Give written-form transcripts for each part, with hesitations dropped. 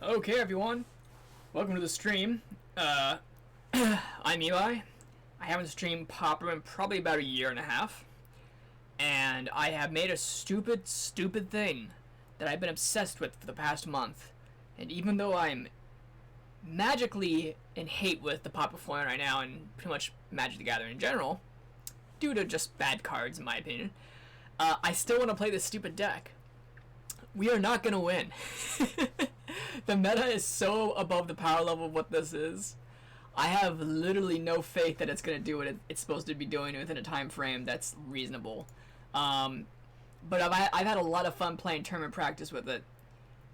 Okay, everyone, welcome to the stream. I'm Eli. I haven't streamed Pauper in probably about a year and a half, and I have made a stupid thing that I've been obsessed with for the past month. And even though I'm magically in hate with the Pauper format right now, and pretty much Magic the Gathering in general, due to just bad cards in my opinion, I still want to play this stupid deck. We are not gonna win. The meta is so above the power level of what this is. I have literally no faith that it's gonna do what it's supposed to be doing within a time frame that's reasonable. But I've had a lot of fun playing tournament practice with it,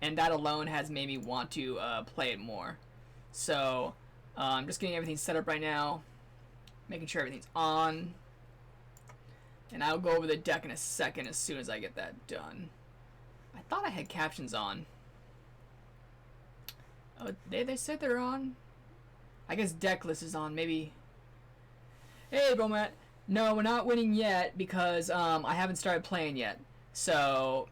and that alone has made me want to play it more. So I'm just getting everything set up right now, making sure everything's on, and I'll go over the deck in a second as soon as I get that done. I thought I had captions on. Oh, they said they're on. I guess Decklist is on, maybe. Hey, Bromat. No, we're not winning yet because I haven't started playing yet. So,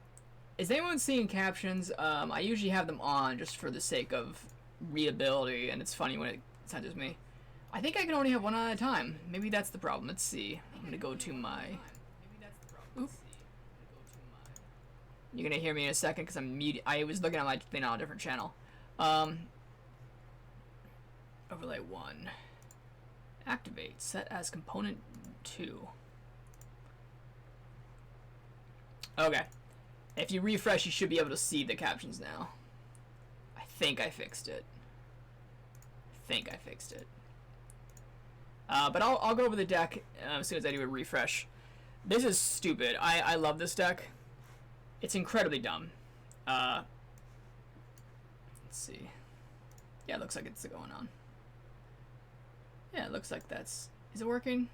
is anyone seeing captions? I usually have them on just for the sake of readability, and it's funny when it censors me. I think I can only have one at a time. Maybe that's the problem. Let's see. I'm gonna go to my. Oop. You're gonna hear me in a second because I'm mute. I was looking at my thing on a different channel. Overlay 1. Activate. Set as component 2. Okay. If you refresh, you should be able to see the captions now. I think I fixed it. But I'll go over the deck as soon as I do a refresh. This is stupid. I love this deck. It's incredibly dumb. Let's see. Yeah, it looks like it's going on. Yeah, it looks like that's... Is it working?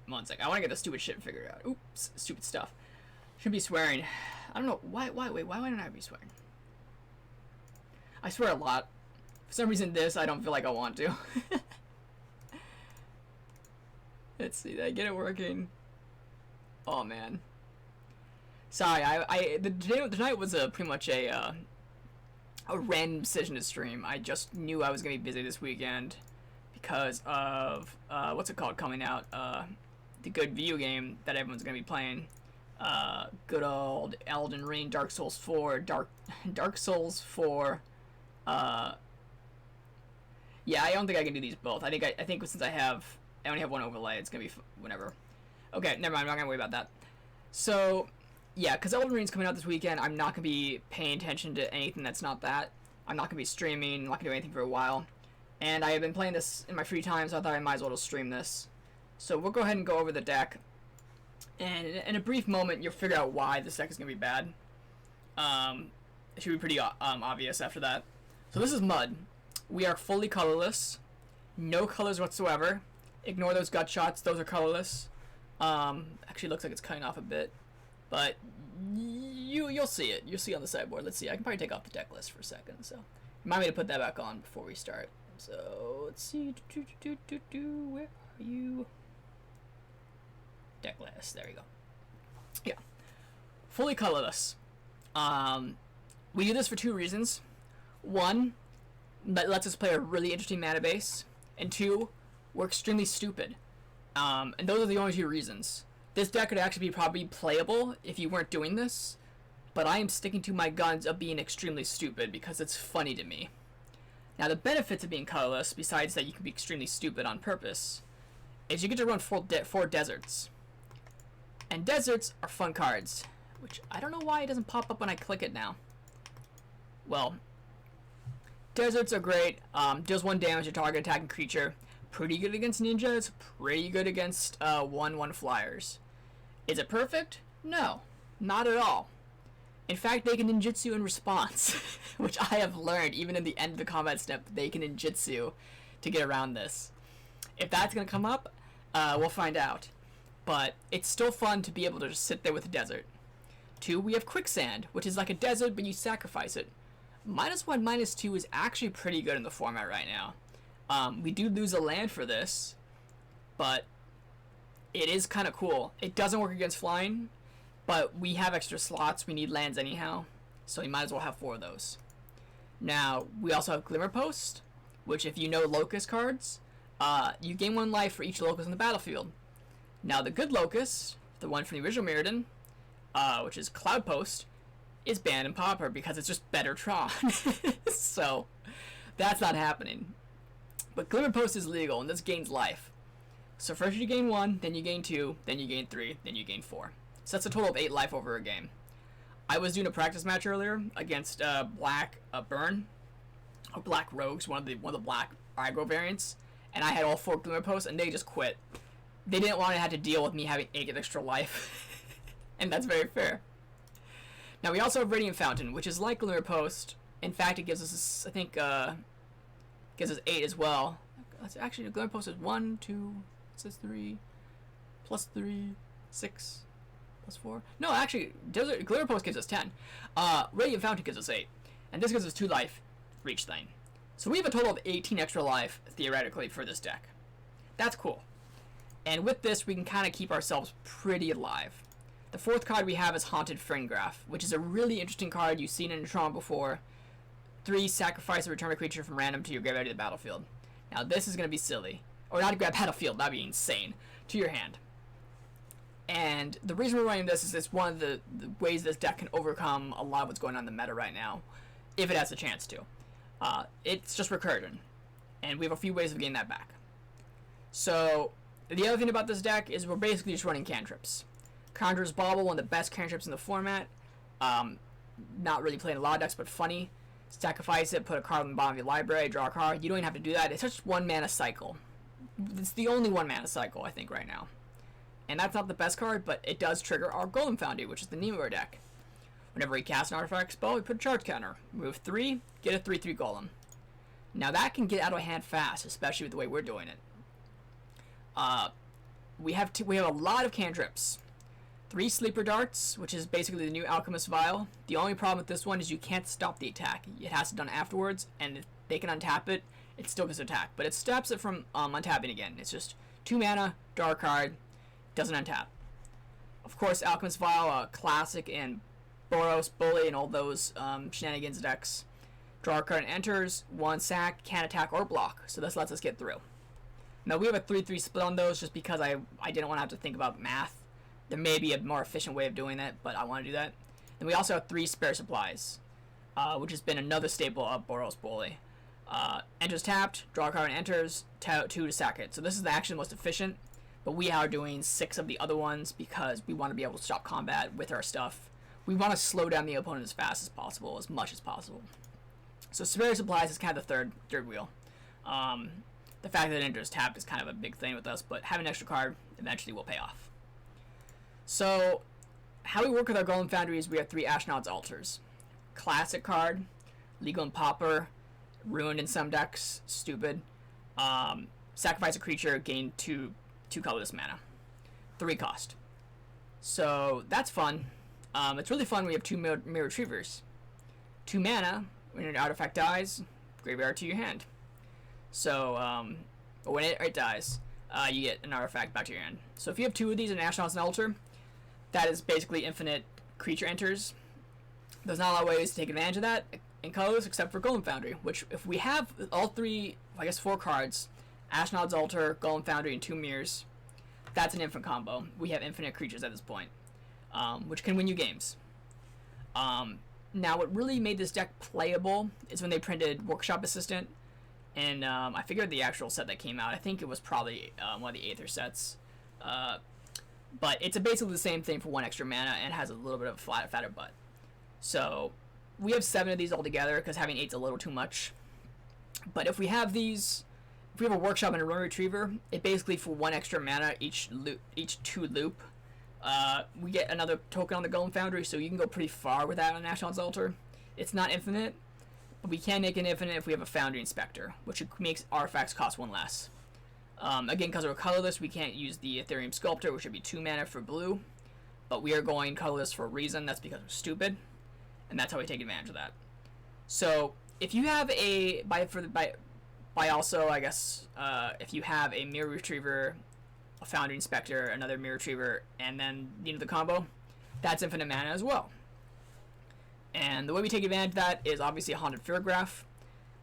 One sec. I want to get the stupid shit figured out. Oops. Stupid stuff. Shouldn't be swearing. I don't know. Why don't I be swearing? I swear a lot. For some reason I don't feel like I want to. Let's see. Did I get it working? Oh, man. Sorry, tonight was pretty much a random decision to stream. I just knew I was gonna be busy this weekend because of what's it called coming out, the good video game that everyone's gonna be playing, good old Elden Ring, Dark Souls 4, Dark Souls 4. Yeah, I don't think I can do these both. I think since I only have one overlay, it's gonna be whatever. Okay, never mind. I'm not gonna worry about that. So. Yeah, because Elden Ring's coming out this weekend. I'm not going to be paying attention to anything that's not that. I'm not going to be streaming. I'm not going to do anything for a while. And I have been playing this in my free time, so I thought I might as well just stream this. So we'll go ahead and go over the deck. And in a brief moment, you'll figure out why this deck is going to be bad. It should be pretty obvious after that. So this is Mud. We are fully colorless. No colors whatsoever. Ignore those gut shots. Those are colorless. Actually, it looks like it's cutting off a bit. But you'll see it. You'll see on the sideboard. Let's see. I can probably take off the deck list for a second. So remind me to put that back on before we start. So let's see. Where are you? Deck list. There you go. Yeah. Fully colorless. We do this for two reasons. One, that lets us play a really interesting mana base. And two, we're extremely stupid. And those are the only two reasons. This deck could actually be probably playable if you weren't doing this, but I am sticking to my guns of being extremely stupid because it's funny to me. Now the benefits of being colorless, besides that you can be extremely stupid on purpose, is you get to run four deserts. And deserts are fun cards, which I don't know why it doesn't pop up when I click it now. Well, deserts are great. Deals 1 damage to target attacking creature. Pretty good against ninjas, pretty good against 1/1 flyers. Is it perfect? No, not at all. In fact, they can ninjutsu in response, which I have learned even in the end of the combat step, they can ninjutsu to get around this. If that's going to come up, we'll find out. But it's still fun to be able to just sit there with a desert. 2, we have Quicksand, which is like a desert, but you sacrifice it. -1, -2 is actually pretty good in the format right now. We do lose a land for this, but it is kind of cool. It doesn't work against flying, But we have extra slots. We need lands anyhow, so we might as well have 4 of those. Now, we also have Glimmerpost, which if you know Locust cards, you gain 1 life for each Locust on the battlefield. Now, the good Locust, the one from the original Mirrodin, which is Cloudpost, is banned in Pauper because it's just better Tron. So, that's not happening. But Glimmerpost is legal, and this gains life. So first you gain 1, then you gain 2, then you gain 3, then you gain 4. So that's a total of 8 life over a game. I was doing a practice match earlier against Black Burn, or Black Rogues, one of the Black aggro variants, and I had all 4 Glimmerposts, and they just quit. They didn't want to have to deal with me having 8 extra life, and that's very fair. Now we also have Radiant Fountain, which is like Glimmerpost. In fact, it gives us, I think, gives us 8 as well. That's actually, Glimmerpost is 1, 2, it says 3, plus 3, 6, plus 4. No, actually, Glimmerpost gives us 10. Radiant Fountain gives us 8. And this gives us 2 life for each thing. So we have a total of 18 extra life, theoretically, for this deck. That's cool. And with this, we can kind of keep ourselves pretty alive. The 4th card we have is Haunted Fengraf, which is a really interesting card. You've seen it in Tron before. 3, sacrifice a return a creature from random to your graveyard to the battlefield. Now this is going to be silly. Or not to grab battlefield, that'd be insane. To your hand. And the reason we're running this is it's one of the ways this deck can overcome a lot of what's going on in the meta right now. If it has a chance to. It's just recursion. And we have a few ways of getting that back. So, the other thing about this deck is we're basically just running cantrips. Conjurer's Bauble, one of the best cantrips in the format. Not really playing a lot of decks, but funny. Sacrifice it, put a card on the bottom of your library, draw a card. You don't even have to do that. It's just 1 mana cycle. It's the only 1 mana cycle, I think, right now. And that's not the best card, but it does trigger our Golem Foundry, which is the name of our deck. Whenever we cast an artifact spell, we put a charge counter. Move 3, get a 3/3 Golem. Now that can get out of hand fast, especially with the way we're doing it. We have a lot of cantrips. 3 Sleeper Darts, which is basically the new Alchemist Vial. The only problem with this one is you can't stop the attack. It has to be done afterwards, and if they can untap it, it still gets attack. But it stops it from untapping again. It's just 2 mana, draw a card, doesn't untap. Of course, Alchemist Vial, classic in Boros, Bully, and all those shenanigans decks. Draw a card and enters, 1 sack, can't attack or block, so this lets us get through. Now we have a 3/3 split on those just because I didn't want to have to think about math. There may be a more efficient way of doing that, but I want to do that. And we also have 3 Spare Supplies, which has been another staple of Boros Bully. Enters tapped, draw a card and enters, 2 to sack it. So this is actually the most efficient, but we are doing 6 of the other ones because we want to be able to stop combat with our stuff. We want to slow down the opponent as fast as possible, as much as possible. So Spare Supplies is kind of the third wheel. The fact that it enters tapped is kind of a big thing with us, but having an extra card eventually will pay off. So, how we work with our Golem Foundry is we have 3 Ashnod's Altars. Classic card, legal in Pauper, ruined in some decks, stupid. Sacrifice a creature, gain 2 colorless mana. 3 cost. So, that's fun. It's really fun when we have 2 Myr Retrievers. 2 mana, when an artifact dies, graveyard to your hand. So, when it dies, you get an artifact back to your hand. So if you have 2 of these in Ashnod's Altar, that is basically infinite creature enters. There's not a lot of ways to take advantage of that in colors except for Golem Foundry, which if we have all 3, I guess 4 cards, Ashnod's Altar, Golem Foundry, and 2 Mirrors, that's an infinite combo. We have infinite creatures at this point, which can win you games. Now what really made this deck playable is when they printed Workshop Assistant, and I figured the actual set that came out, I think it was probably one of the Aether sets. But it's basically the same thing for 1 extra mana and has a little bit of a fatter butt. So we have 7 of these altogether because having 8's a little too much. But if we have these, if we have a Workshop and a Myr Retriever, it basically for 1 extra mana each 2 loop, we get another token on the Golem Foundry, so you can go pretty far with that on Ashnod's Altar. It's not infinite, but we can make it infinite if we have a Foundry Inspector, which makes artifacts cost 1 less. Again, because we're colorless, we can't use the Ethereum Sculptor, which would be 2 mana for blue, but we are going colorless for a reason. That's because we're stupid, and that's how we take advantage of that. So if you have a also, I guess, if you have a Myr Retriever, a Foundry Inspector, another Myr Retriever, and then the combo, that's infinite mana as well. And the way we take advantage of that is obviously a Haunted Fengraf,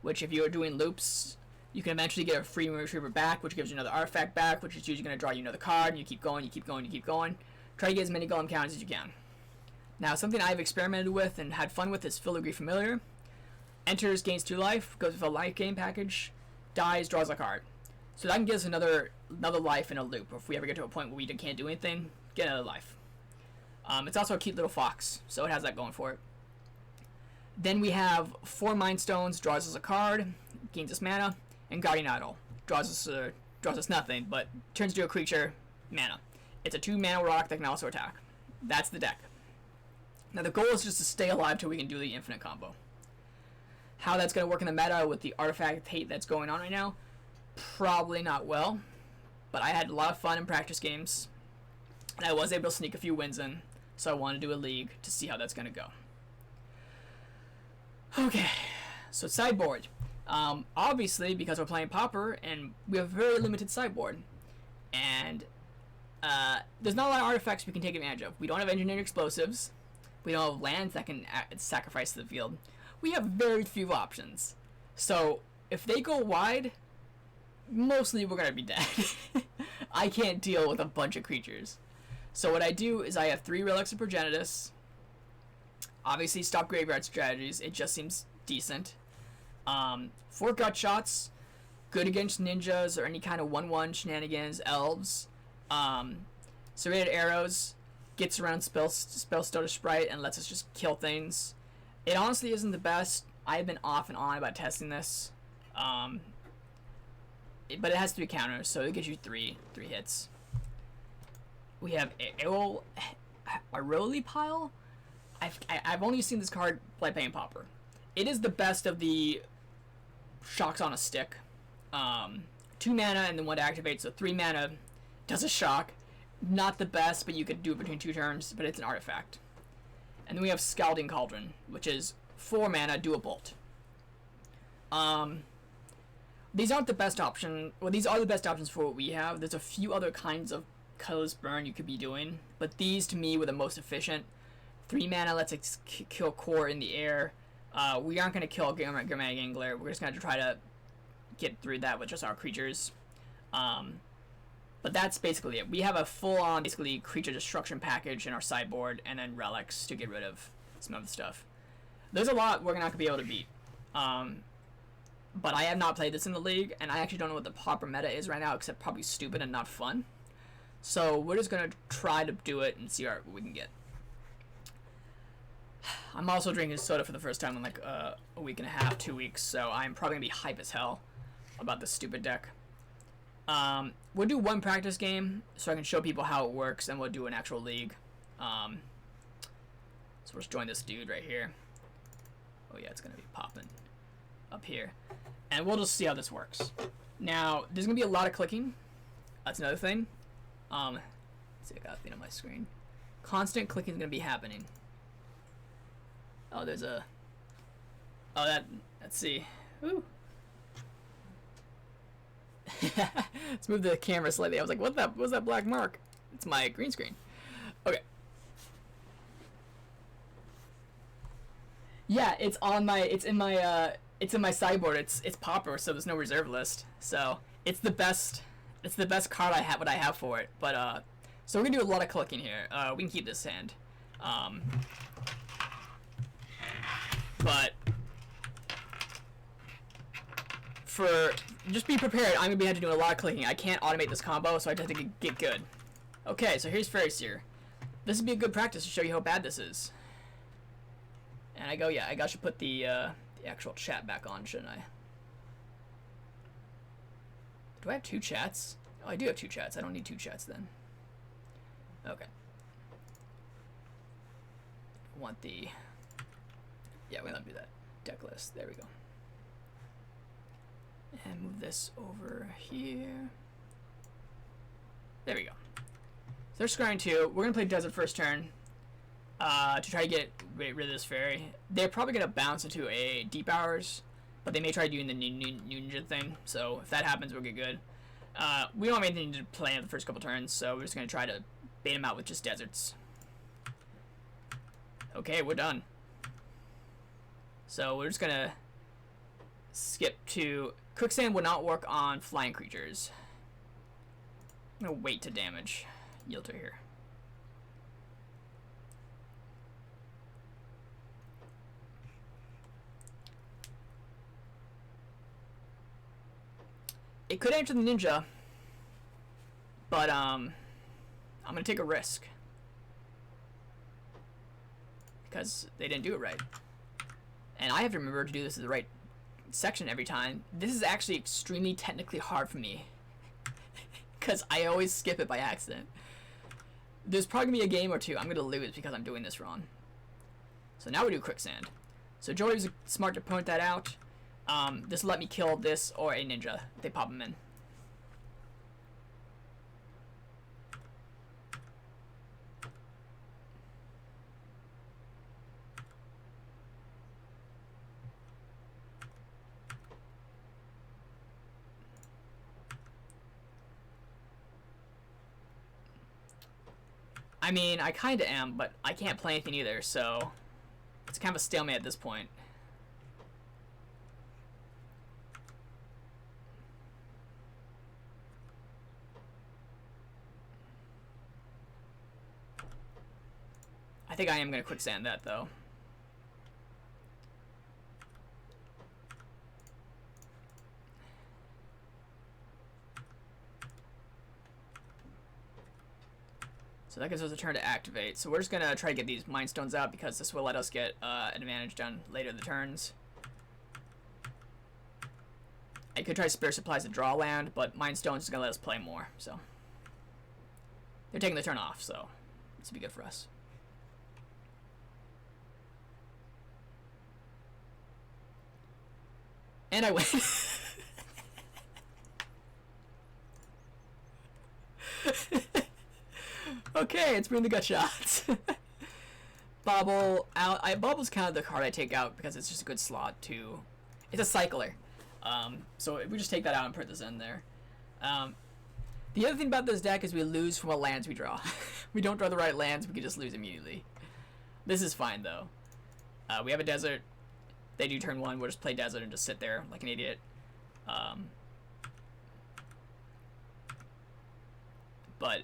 which if you are doing loops, you can eventually get a free Myr Retriever back, which gives you another artifact back, which is usually going to draw you another card, and you keep going, you keep going, you keep going. Try to get as many Golem counters as you can. Now, something I've experimented with and had fun with is Filigree Familiar. Enters, gains 2 life, goes with a life gain package, dies, draws a card. So that can give us another life in a loop. If we ever get to a point where we can't do anything, get another life. It's also a cute little fox, so it has that going for it. Then we have 4 Mind Stones, draws us a card, gains us mana, and Guardian Idol. Draws us nothing, but turns into a creature, mana. It's a 2 mana rock that can also attack. That's the deck. Now the goal is just to stay alive till we can do the infinite combo. How that's going to work in the meta with the artifact hate that's going on right now, probably not well. But I had a lot of fun in practice games, and I was able to sneak a few wins in, so I wanted to do a league to see how that's going to go. Okay, so sideboard. Obviously, because we're playing Pauper, and we have a very limited sideboard, and there's not a lot of artifacts we can take advantage of. We don't have engineered explosives. We don't have lands that can sacrifice to the field. We have very few options. So, if they go wide, mostly we're going to be dead. I can't deal with a bunch of creatures. So what I do is I have 3 Relics of Progenitus. Obviously, stop graveyard strategies. It just seems decent. 4 Gut Shots. Good against ninjas or any kind of 1/1 shenanigans. Elves. Serrated Arrows. Gets around Spell Stutter Sprite and lets us just kill things. It honestly isn't the best. I've been off and on about testing this. But it has 3 counters, so it gives you 3 hits. We have Aeolipile. I've only seen this card play playing Pauper. It is the best of the shocks on a stick. 2 mana and then 1 to activate, so 3 mana does a shock. Not the best, but you could do it between 2 turns, but it's an artifact. And then we have Scalding Cauldron, which is 4 mana, do a bolt. These aren't the best option. Well, these are the best options for what we have. There's a few other kinds of colorless burn you could be doing, but these to me were the most efficient. 3 mana lets it kill core in the air. We aren't going to kill Glimmerpost Angler. We're just going to try to get through that with just our creatures. But that's basically it. We have a full-on, basically, creature destruction package in our sideboard, and then relics to get rid of some other stuff. There's a lot we're not going to be able to beat. But I have not played this in the league, and I actually don't know what the Pauper meta is right now, except probably stupid and not fun. So we're just going to try to do it and see what we can get. I'm also drinking soda for the first time in like a week and a half, 2 weeks, so I'm probably going to be hype as hell about this stupid deck. We'll do 1 practice game so I can show people how it works, and we'll do an actual league. So we'll just join this dude right here. Oh yeah, it's going to be popping up here. And we'll just see how this works. Now, there's going to be a lot of clicking. That's another thing. Let's see, I got a thing on my screen. Constant clicking is going to be happening. Oh, there's a... Oh, let's see. Ooh. Let's move the camera slightly. I was like, what was that black mark? It's my green screen. Okay. Yeah, it's in my sideboard. It's Pauper, so there's no reserve list. So it's the best card I have for it. But so we're gonna do a lot of clicking here. We can keep this hand. But just be prepared. I'm gonna be having to do a lot of clicking. I can't automate this combo, so I just have to get good. Okay, so here's Fairy Seer. This would be a good practice to show you how bad this is. And I should put the actual chat back on, shouldn't I? Do I have 2 chats? Oh, I do have 2 chats. I don't need 2 chats then. Okay. Yeah, we're gonna do that. Decklist. There we go. And move this over here. There we go. So they're scrying 2. We're gonna play Desert first turn. To try to get rid of this fairy. They're probably going to bounce into a Deep Hours, but they may try doing the new ninja thing, so if that happens, we'll get good. We don't have anything to play in the first couple turns, so we're just going to try to bait them out with just deserts. Okay, we're done. So we're just gonna skip to... Quicksand would not work on flying creatures. I'm gonna wait to damage Yielder here. It could enter the ninja, but I'm gonna take a risk because they didn't do it right, and I have to remember to do this in the right section every time. This is actually extremely technically hard for me because I always skip it by accident. There's probably gonna be a game or two I'm gonna lose because I'm doing this wrong. So now we do Quicksand. So Joey was smart to point that out. This will let me kill this or a ninja if they pop them in. I mean, I kinda am, but I can't play anything either, so it's kind of a stalemate at this point. I think I am going to Quicksand that, though. So that gives us a turn to activate. So we're just going to try to get these Mind Stones out because this will let us get an advantage done later in the turns. I could try Spirit Supplies to draw land, but Mind Stones is going to let us play more. So they're taking the turn off, so this will be good for us. And I win. Okay, it's bring the gut shots. Bauble out. Bauble's kind of the card I take out because it's just a good slot to. It's a cycler. So if we just take that out and put this in there. The other thing about this deck is we lose from what lands we draw. We don't draw the right lands, we can just lose immediately. This is fine though. We have a desert. They do turn one, we'll just play desert and just sit there like an idiot. But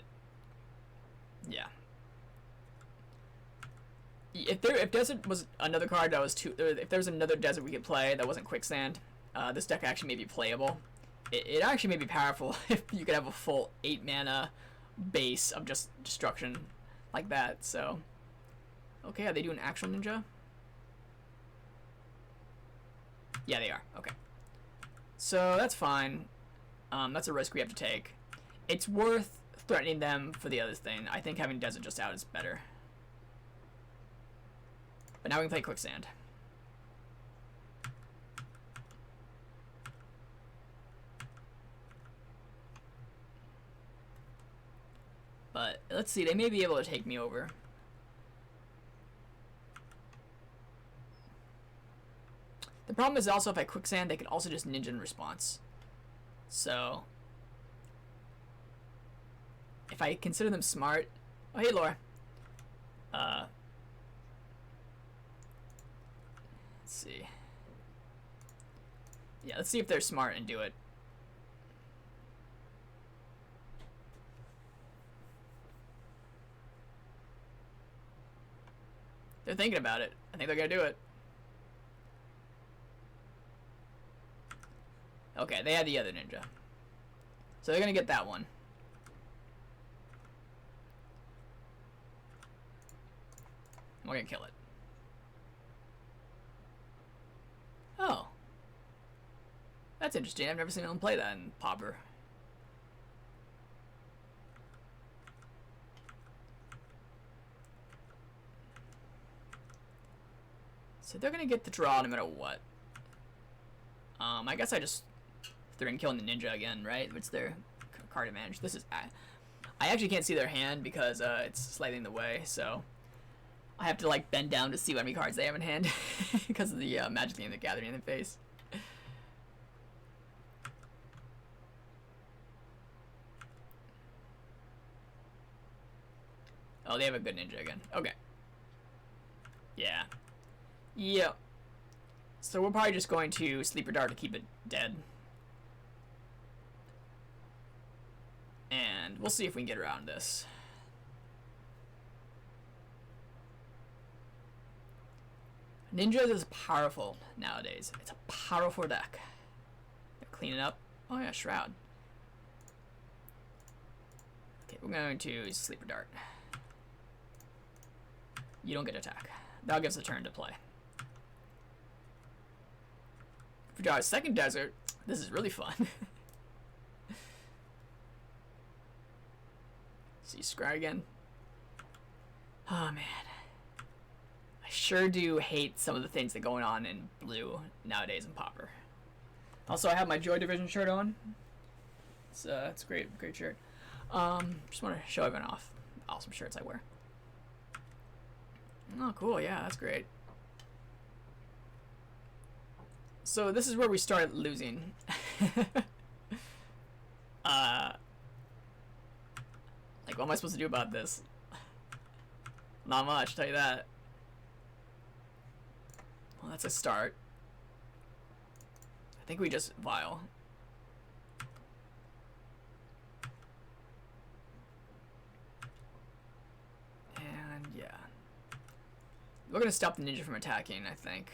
yeah. If desert was another card that was if there was another desert we could play that wasn't Quicksand, this deck actually may be playable. It actually may be powerful if you could have a full 8 mana base of just destruction like that. So okay, are they doing actual ninja? Yeah, they are. Okay. So that's fine. That's a risk we have to take. It's worth threatening them for the other thing. I think having Desert just out is better. But now we can play Quicksand. But let's see, they may be able to take me over. The problem is also if I Quicksand, they can also just ninja in response. So if I consider them smart. Oh, hey, Laura. Let's see. Yeah, let's see if they're smart and do it. They're thinking about it. I think they're gonna do it. Okay, they had the other ninja. So they're gonna get that one. We're gonna kill it. Oh. That's interesting. I've never seen anyone play that in Pauper. So they're gonna get the draw no matter what. I guess I just they're gonna kill the ninja again, right? It's their card advantage. This is I actually can't see their hand because it's slightly in the way, so I have to like bend down to see how many cards they have in hand because of the Magic the Gathering in the face. Oh, they have a good ninja again. Okay. Yeah. Yep. So we're probably just going to Sleeper Dart to keep it dead. And we'll see if we can get around this. Ninjas is powerful nowadays. It's a powerful deck. Clean it up. Oh yeah, Shroud. Okay, we're going to Sleeper Dart. You don't get attack. That'll give us a turn to play. If we draw a second desert, this is really fun. See, scry again. Oh man. I sure do hate some of the things that are going on in blue nowadays in Pauper. Also, I have my Joy Division shirt on. It's a great shirt. Just want to show everyone off awesome shirts I wear. Oh, cool. Yeah, that's great. So this is where we started losing. Like, what am I supposed to do about this? Not much, tell you that. Well, that's a start. I think we just Vial. And yeah. We're gonna stop the ninja from attacking, I think.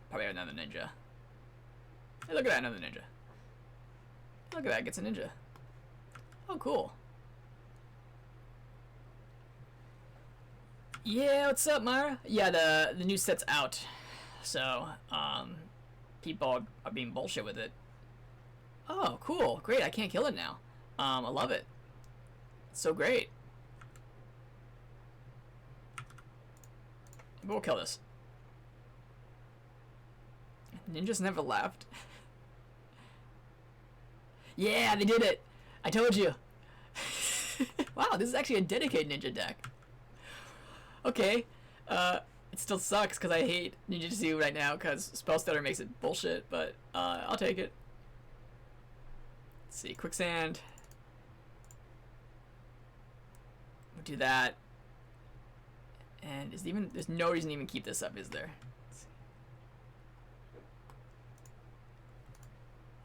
Probably another ninja. Hey, look at that, another ninja. Look at that, gets a ninja. Oh, cool. Yeah, what's up, Myra? Yeah, the new set's out. So, people are being bullshit with it. Oh, cool. Great, I can't kill it now. I love it. It's so great. We'll kill this. Ninjas never left. Yeah, they did it. I told you. Wow, this is actually a dedicated ninja deck. Okay. It still sucks because I hate ninjutsu right now because spell stutter makes it bullshit, but I'll take it. Let's see, Quicksand. We'll do that. And there's no reason to even keep this up, is there?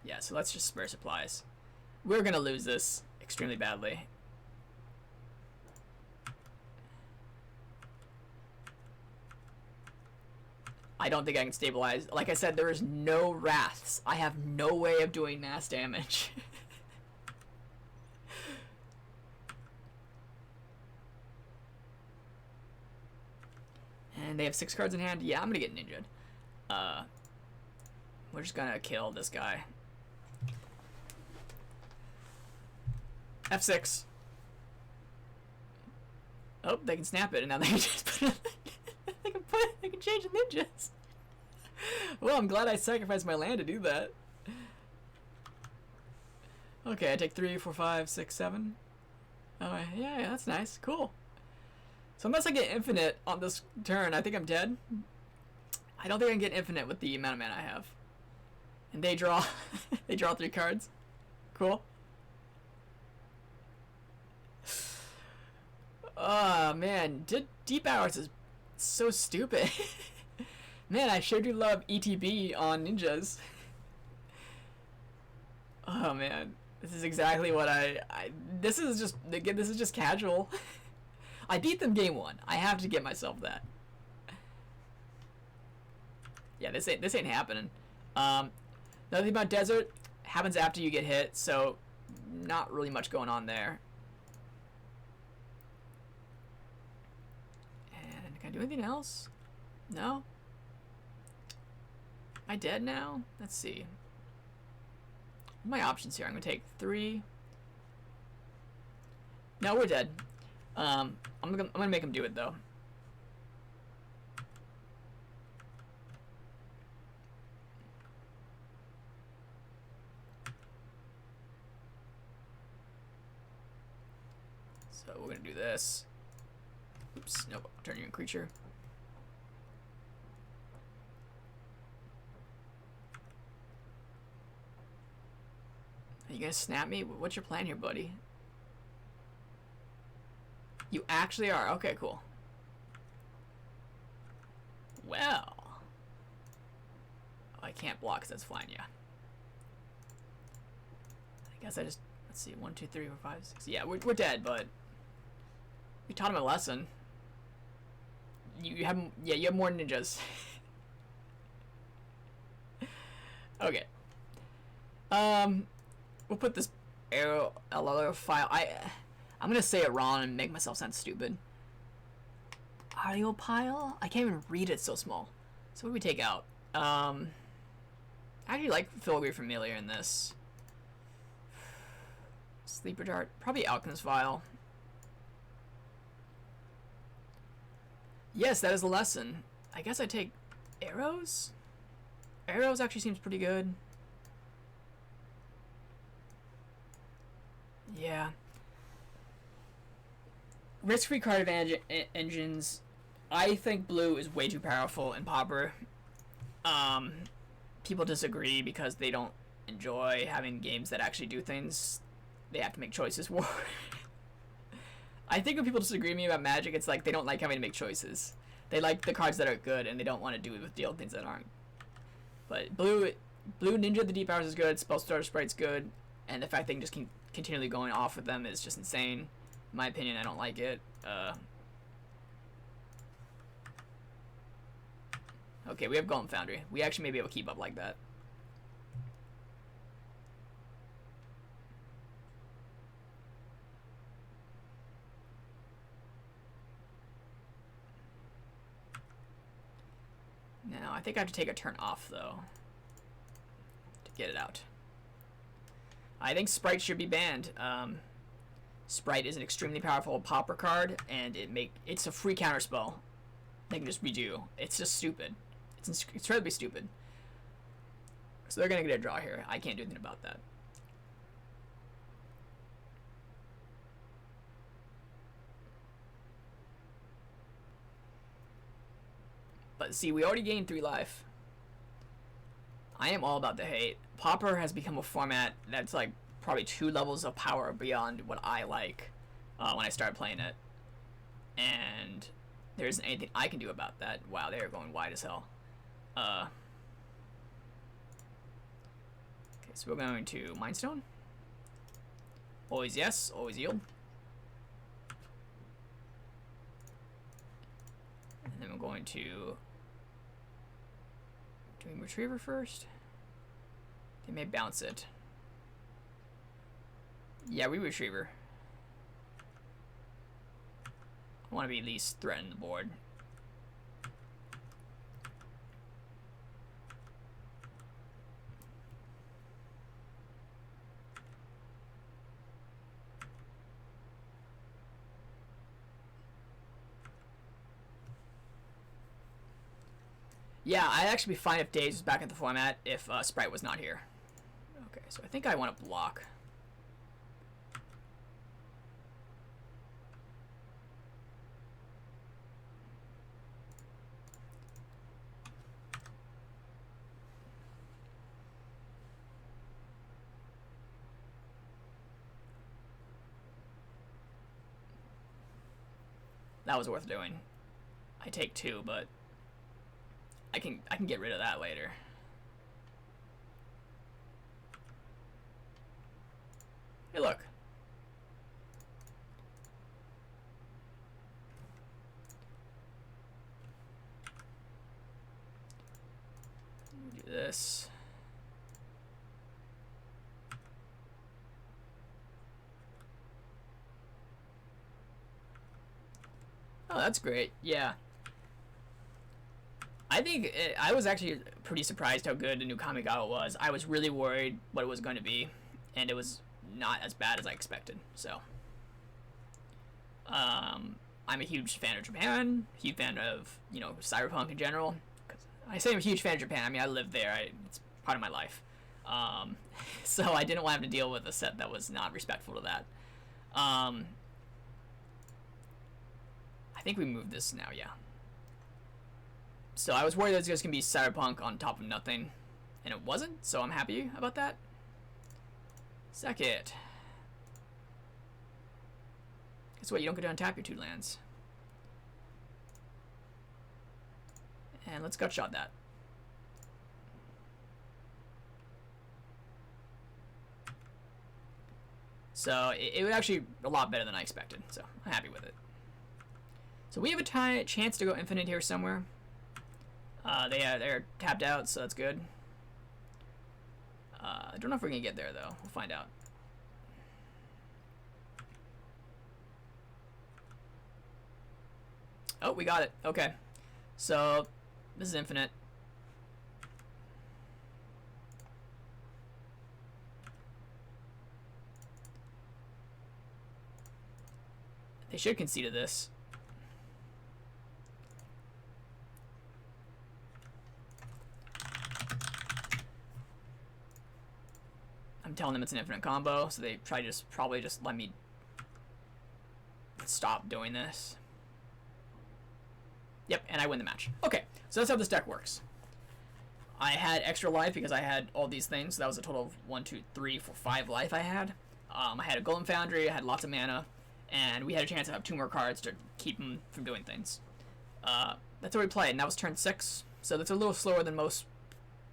Yeah, so let's just spare supplies. We're gonna lose this extremely badly. I don't think I can stabilize. Like I said, there is no wraths. I have no way of doing mass damage. And they have 6 cards in hand. Yeah, I'm gonna get ninja'd. We're just gonna kill this guy. F6. Oh, they can snap it, and now they can just put it. They can change the ninjas. Well, I'm glad I sacrificed my land to do that. Okay, I take 3, 4, 5, 6, 7. Oh, yeah, that's nice. Cool. So unless I get infinite on this turn, I think I'm dead. I don't think I can get infinite with the amount of mana I have. And they draw, they draw 3 cards. Cool. Oh man, Deep Hours is so stupid. Man, I sure do love ETB on ninjas. Oh man, this is exactly what this is just casual. I beat them game 1. I have to get myself that. Yeah, this ain't happening. Another thing about Desert, happens after you get hit, so not really much going on there. And can I do anything else? No? Am I dead now? Let's see. What are my options here? I'm gonna take 3. No, we're dead. I'm gonna make him do it though. So we're gonna do this. Oops, nope, turn you into creature. Are you gonna snap me? What's your plan here, buddy? You actually are? Okay, cool. Well. Oh, I can't block, 'cause that's fine, yeah. I guess I just, let's see, 1, 2, 3, 4, 5, 6. Yeah, we're dead, but we taught him a lesson. You have, yeah, you have more ninjas. Okay. We'll put this Aeolipile. I'm gonna say it wrong and make myself sound stupid. Aeolipile? I can't even read it, so small. So what do we take out? I actually like Filigree Familiar in this. Sleeper Dart. Probably Alchemist Vial. Yes, that is the lesson. I guess I take Arrows? Arrows actually seems pretty good. Yeah. Risk-free card advantage engines. I think blue is way too powerful in Pauper. People disagree because they don't enjoy having games that actually do things they have to make choices for. I think when people disagree with me about Magic, it's like they don't like having to make choices. They like the cards that are good, and they don't want to deal things that aren't. But blue Ninja, the deep powers is good. Spell Starter Sprite's good, and the fact they can just keep continually going off with them is just insane. In my opinion, I don't like it. Okay, we have Golem Foundry. We actually may be able to keep up like that. Now, I think I have to take a turn off, though, to get it out. I think Sprite should be banned. Sprite is an extremely powerful Pauper card, and it's a free counterspell. They can just redo. It's just stupid. It's incredibly stupid. So they're gonna get a draw here. I can't do anything about that. But see, we already gained 3 life. I am all about the hate. Pauper has become a format that's like probably 2 levels of power beyond what I like when I started playing it. And there isn't anything I can do about that. Wow, they are going wide as hell. Okay, so we're going to Mindstone. Always yes, always yield. And then we're going to doing Retriever first. They may bounce it. Yeah, we Retriever. I want to be at least threaten the board. Yeah, I'd actually be fine if Daze was back in the format if Sprite was not here. Okay, so I think I want to block. That was worth doing. I take 2, but I can get rid of that later. Hey, look. Do this. Oh, that's great. Yeah. I think I was actually pretty surprised how good the new Kamigawa was. I was really worried what it was going to be, and it was not as bad as I expected. So, I'm a huge fan of Japan, huge fan of, you know, cyberpunk in general. 'Cause I say I'm a huge fan of Japan. I mean, I live there. It's part of my life. So I didn't want to have to deal with a set that was not respectful to that. I I think we moved this now, yeah. So I was worried that it was just going to be Cyberpunk on top of nothing, and it wasn't, so I'm happy about that. Second. Guess what? You don't get to untap your 2 lands. And let's gutshot that. So it was actually a lot better than I expected, so I'm happy with it. So we have a chance to go infinite here somewhere. They're tapped out, so that's good. I don't know if we're gonna get there though. We'll find out. Oh, we got it. Okay. So this is infinite. They should concede to this. I'm telling them it's an infinite combo, so they probably just let me stop doing this. Yep, and I win the match. Okay, so that's how this deck works. I had extra life because I had all these things. So that was a total of 1, 2, 3, 4, 5 life I had. I had a Golem Foundry, I had lots of mana, and we had a chance to have 2 more cards to keep them from doing things. That's how we played, and that was turn 6. So that's a little slower than most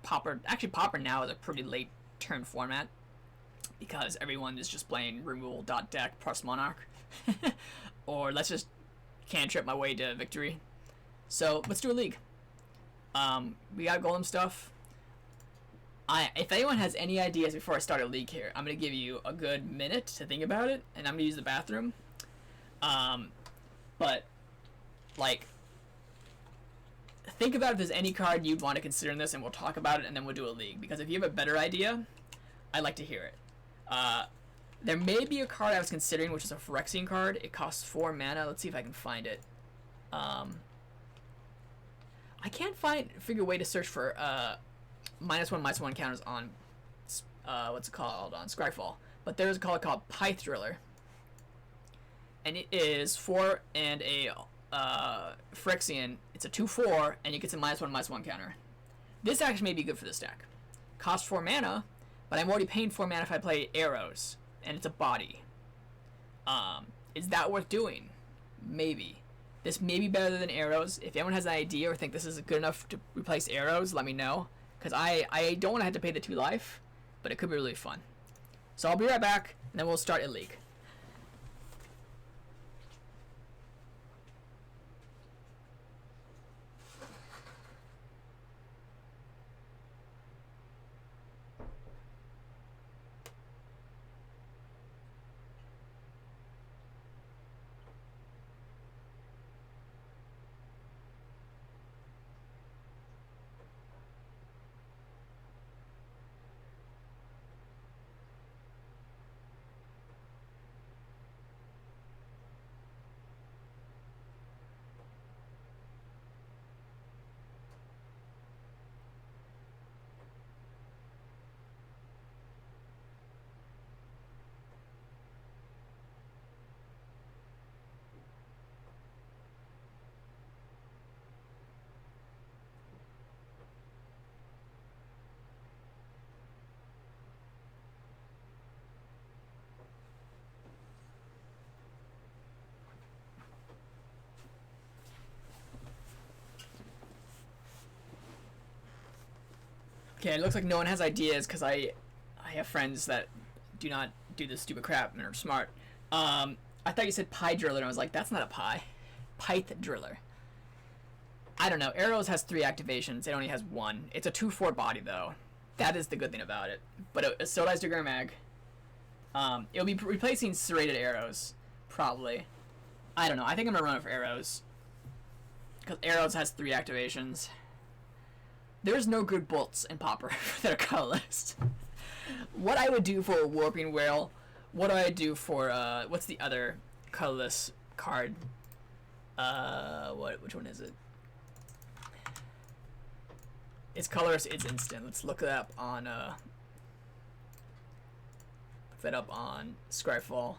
Pauper. Actually, Pauper now is a pretty late turn format because everyone is just playing removal.deck plus Monarch. Or let's just cantrip my way to victory. So let's do a league. We got Golem stuff. If anyone has any ideas before I start a league here, I'm going to give you a good minute to think about it, and I'm going to use the bathroom. But, like, think about if there's any card you'd want to consider in this, and we'll talk about it, and then we'll do a league. Because if you have a better idea, I'd like to hear it. There may be a card I was considering, which is a Phyrexian card. It costs 4 mana. Let's see if I can find it. I can't figure a way to search for -1/-1 counters on what's it called, on Scryfall. But there's a card called Pyth Driller, and it is 4 and a Phyrexian. It's a 2/4, and it gets a -1/-1 counter. This actually may be good for this deck. Costs 4 mana, but I'm already paying 4 mana if I play Arrows, and it's a body. Is that worth doing? Maybe. This may be better than Arrows. If anyone has an idea or think this is good enough to replace Arrows, let me know. Because I don't want to have to pay the 2 life, but it could be really fun. So I'll be right back, and then we'll start a league. Okay, it looks like no one has ideas because I have friends that do not do this stupid crap and are smart. I thought you said Pie Driller, and I was like, that's not a pie. Pyth Driller. I don't know. Arrows has 3 activations. It only has 1. It's a 2/4 body, though. That is the good thing about it. But it still has Dagger Mag. It'll be replacing Serrated Arrows, probably. I don't know. I think I'm going to run it for Arrows. Because Arrows has 3 activations. There's no good bolts in Pauper that are colorless. What I would do for a Warping Whale, what do I do for, what's the other colorless card? Which one is it? It's colorless, it's instant. Let's look that up on, Scryfall.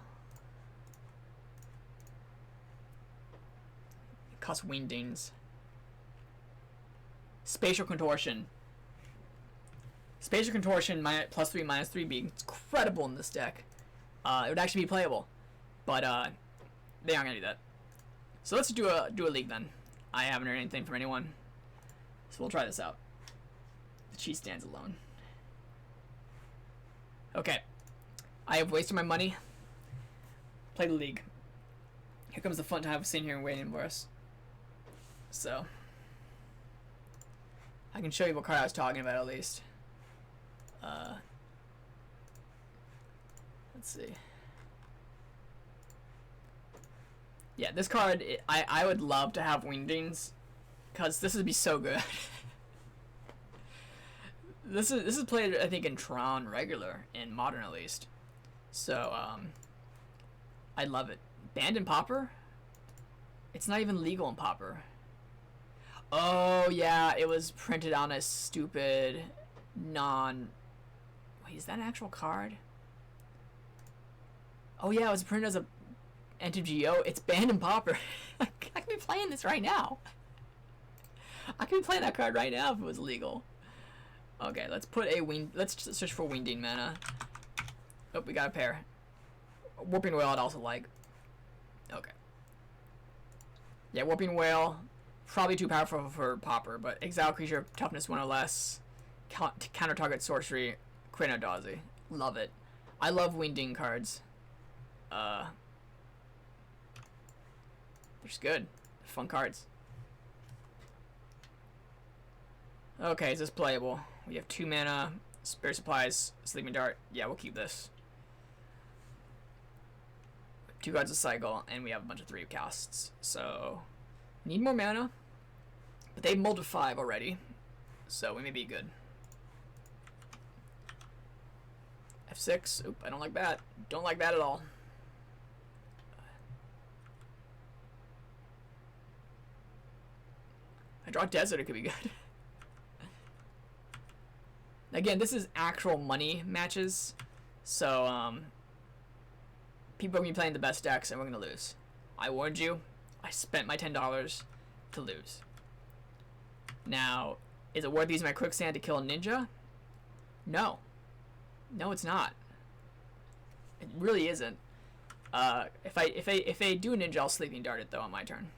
cost Wingdings. Spatial Contortion. Spatial Contortion +3, -3 being incredible in this deck. It would actually be playable, but they aren't gonna do that. So let's do a league then. I haven't heard anything from anyone, so we'll try this out. The cheese stands alone. Okay, I have wasted my money. Play the league. Here comes the fun time of sitting here and waiting for us. So I can show you what card I was talking about at least. Let's see. Yeah, this card, I would love to have Wingdings, because this would be so good. This is played, I think, in Tron regular, in Modern at least. So, I love it. Banned in Pauper? It's not even legal in Pauper. Oh, yeah, it was printed on a stupid Wait, is that an actual card? Oh, yeah, it was printed as a NTGO. It's banned in Pauper. I could be playing this right now. I could be playing that card right now if it was legal. Okay, let's put a let's search for Wingding mana. Oh, we got a pair. Warping Whale I'd also like. Okay. Yeah, Warping Whale, probably too powerful for Pauper, but exile creature, toughness 1 or less, counter target sorcery, create no Daisy. Love it. I love Wingding cards. They're just good. Fun cards. Okay, is this playable? We have 2 mana, Spirit Supplies, Sleeping Dart. Yeah, we'll keep this. 2 cards a cycle, and we have a bunch of 3 casts. So, we need more mana. But they molded 5 already, so we may be good. F6. Oop, I don't like that. Don't like that at all. I draw Desert, it could be good. Again, this is actual money matches, so people are going to be playing the best decks and we're going to lose. I warned you. I spent my $10 to lose. Now, is it worth using my Quicksand to kill a ninja? No. No, it's not. It really isn't. If I do a ninja, I'll Sleeping Dart it though on my turn.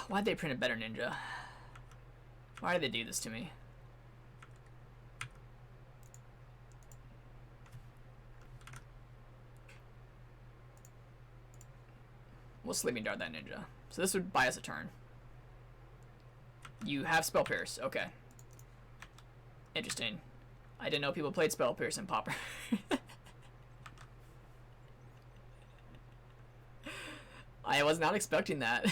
Why'd they print a better ninja? Why did they do this to me? We'll Sleeping Dart that ninja. So this would buy us a turn. You have Spell Pierce. Okay. Interesting. I didn't know people played Spell Pierce in Pauper. I was not expecting that.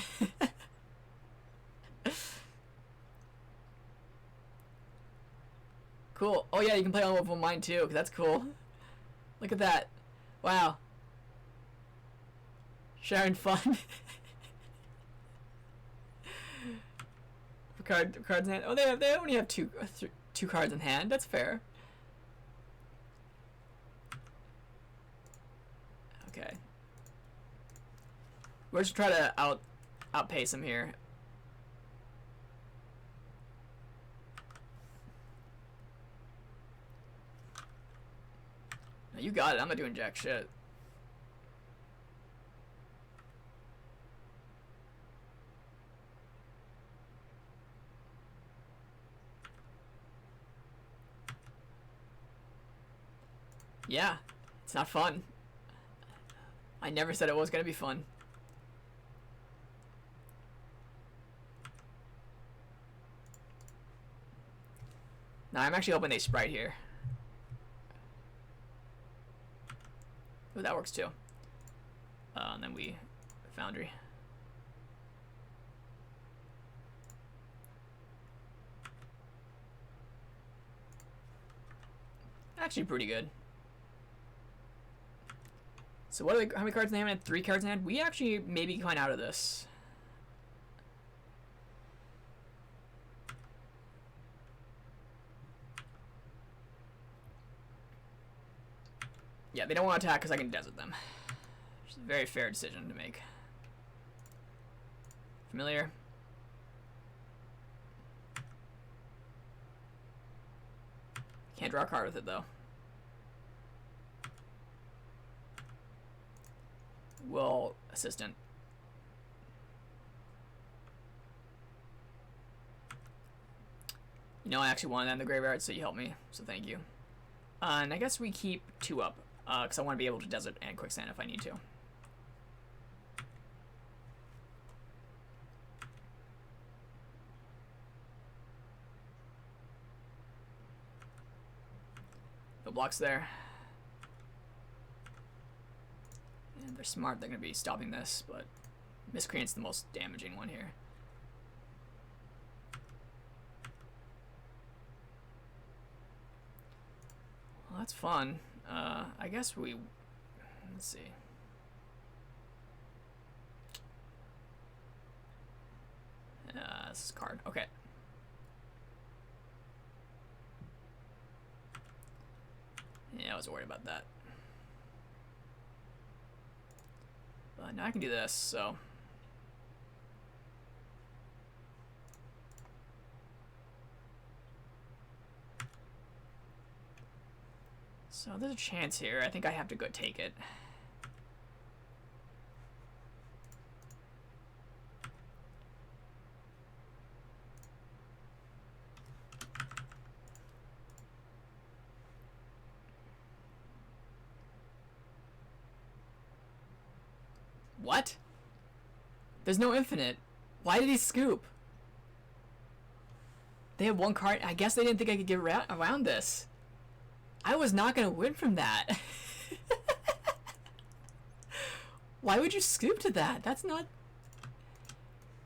Cool. Oh yeah, you can play on Willful Mind too, 'cause that's cool. Look at that. Wow. Sharing fun. Cards in hand. Oh, they only have two cards in hand. That's fair. Okay. We're just trying to outpace him here. No, you got it. I'm not doing jack shit. Yeah, it's not fun. I never said it was gonna be fun. Now I'm actually hoping they Sprite here. Oh, that works too. And then we Foundry. Actually pretty good. So what are how many cards in hand? 3 cards in hand? We actually maybe find out of this. Yeah, they don't want to attack because I can desert them. Which is a very fair decision to make. Familiar. Can't draw a card with it, though. Will assistant. You know, I actually wanted that in the graveyard, so you helped me, so thank you. And I guess we keep 2 up, because I want to be able to desert and quicksand if I need to. No blocks there. And they're smart, they're going to be stopping this, but Miscreant's the most damaging one here. Well, that's fun. I guess we... Let's see. This is card. Okay. Yeah, I was worried about that. But now I can do this, so... So there's a chance here. I think I have to go take it. What? There's no infinite. Why did he scoop? They had 1 card. I guess they didn't think I could get around this. I was not going to win from that. Why would you scoop to that? That's not...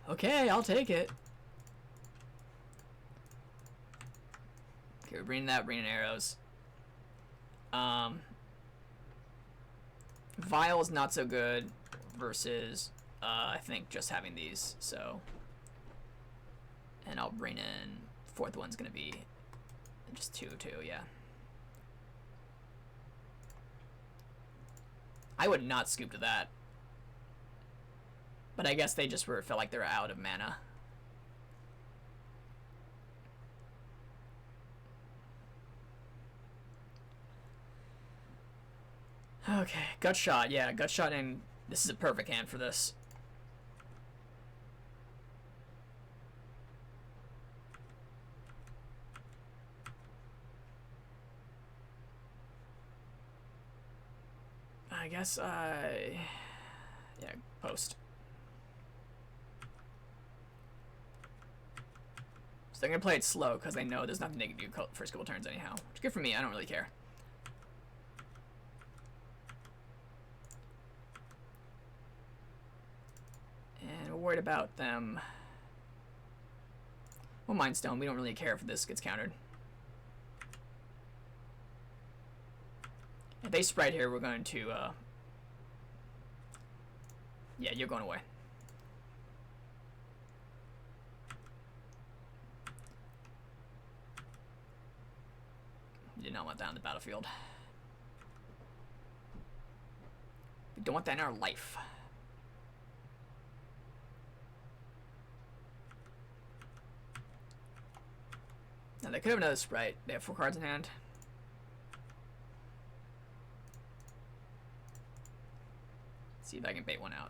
Okay, I'll take it. Okay, we're bringing arrows. Vial is not so good versus, I think, just having these, so... And I'll bring in... 4th one's going to be just 2, yeah. I would not scoop to that. But I guess they just felt like they're out of mana. Okay, gut shot. Yeah, gut shot, and this is a perfect hand for this. I guess yeah, post. So they're gonna play it slow because they know there's nothing they can do first couple turns anyhow. Which is good for me. I don't really care. And we're worried about them. Well, Mind Stone. We don't really care if this gets countered. If they sprite here, we're going to, yeah, you're going away. You did not want that on the battlefield. We don't want that in our life. Now, they could have another sprite. They have 4 cards in hand. See if I can bait one out.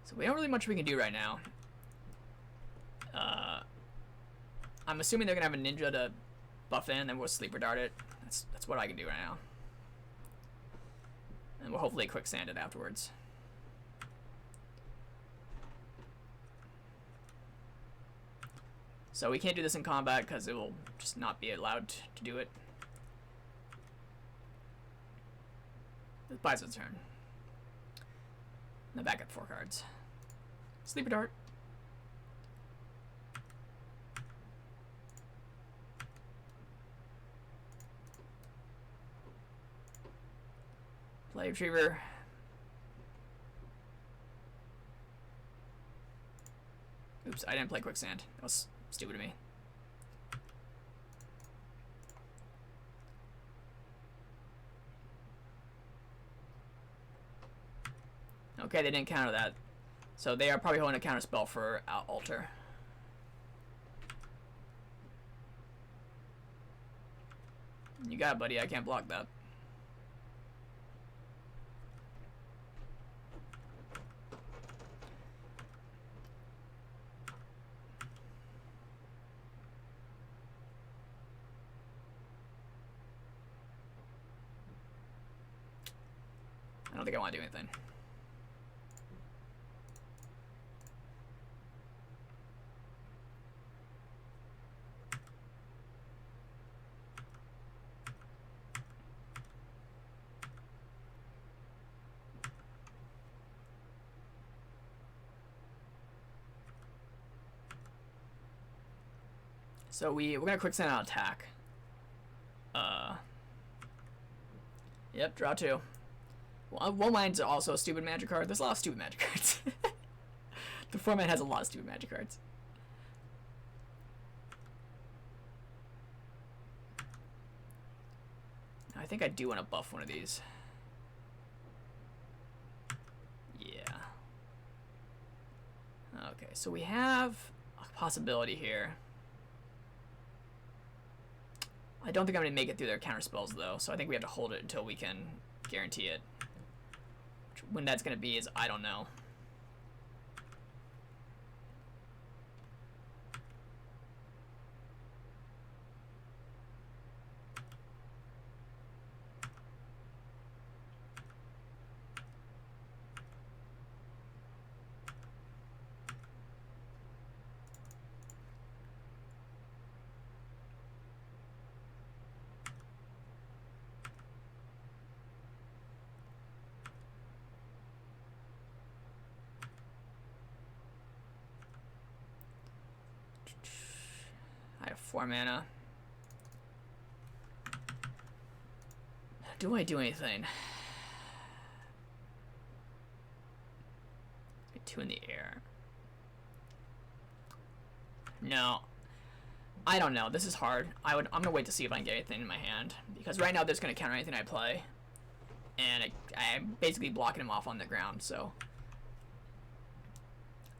So we don't really much we can do right now. I'm assuming they're gonna have a ninja to buff in, and we'll sleeper dart it. That's what I can do right now. And we'll hopefully quicksand it afterwards. So we can't do this in combat because it will just not be allowed to do it. It buys its turn. Now back at 4 cards. Sleeper dart. Play Retriever. Oops, I didn't play Quicksand. That was stupid of me. Okay, they didn't counter that. So they are probably holding a counter spell for Alter. You got it, buddy. I can't block that. I don't think I want to do anything. So we're gonna Quicksand on attack. Yep, draw 2. Well, One Mind's also a stupid magic card. There's a lot of stupid magic cards. The format has a lot of stupid magic cards. I think I do want to buff one of these. Yeah. Okay, so we have a possibility here. I don't think I'm going to make it through their counter spells, though, so I think we have to hold it until we can guarantee it. When that's going to be is I don't know. I have 4 mana. Do I do anything? 2 in the air. No. I don't know. This is hard. I'm gonna wait to see if I can get anything in my hand, because right now this is gonna counter anything I play, and I'm basically blocking him off on the ground. So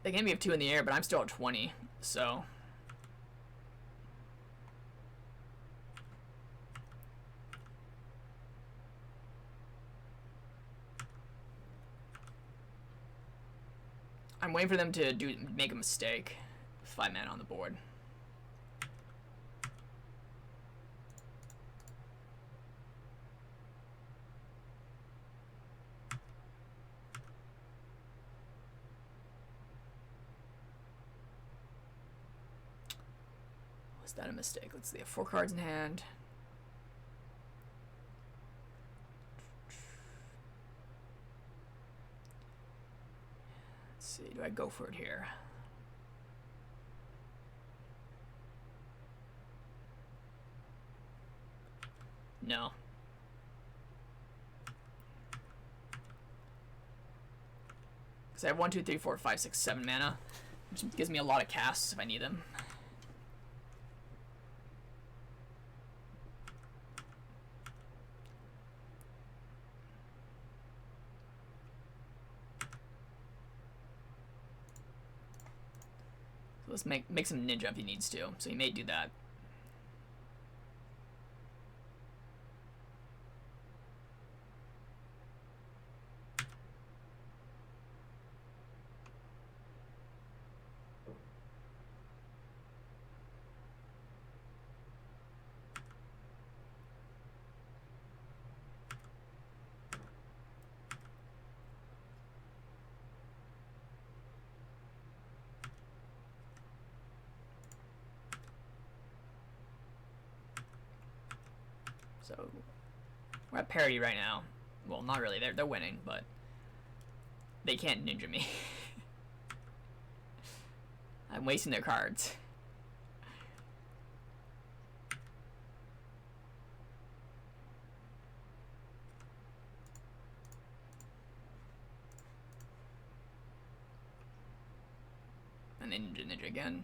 they gave me 2 in the air, but I'm still at 20. So. I'm waiting for them to make a mistake. 5 mana on the board. Was that a mistake? Let's see. 4 cards in hand. See, do I go for it here? No. Because I have 1, 2, 3, 4, 5, 6, 7 mana, which gives me a lot of casts if I need them. Let's make some ninja if he needs to. So he may do that. So we're at parity right now. Well, not really. They're winning, but they can't ninja me. I'm wasting their cards. And then ninja again.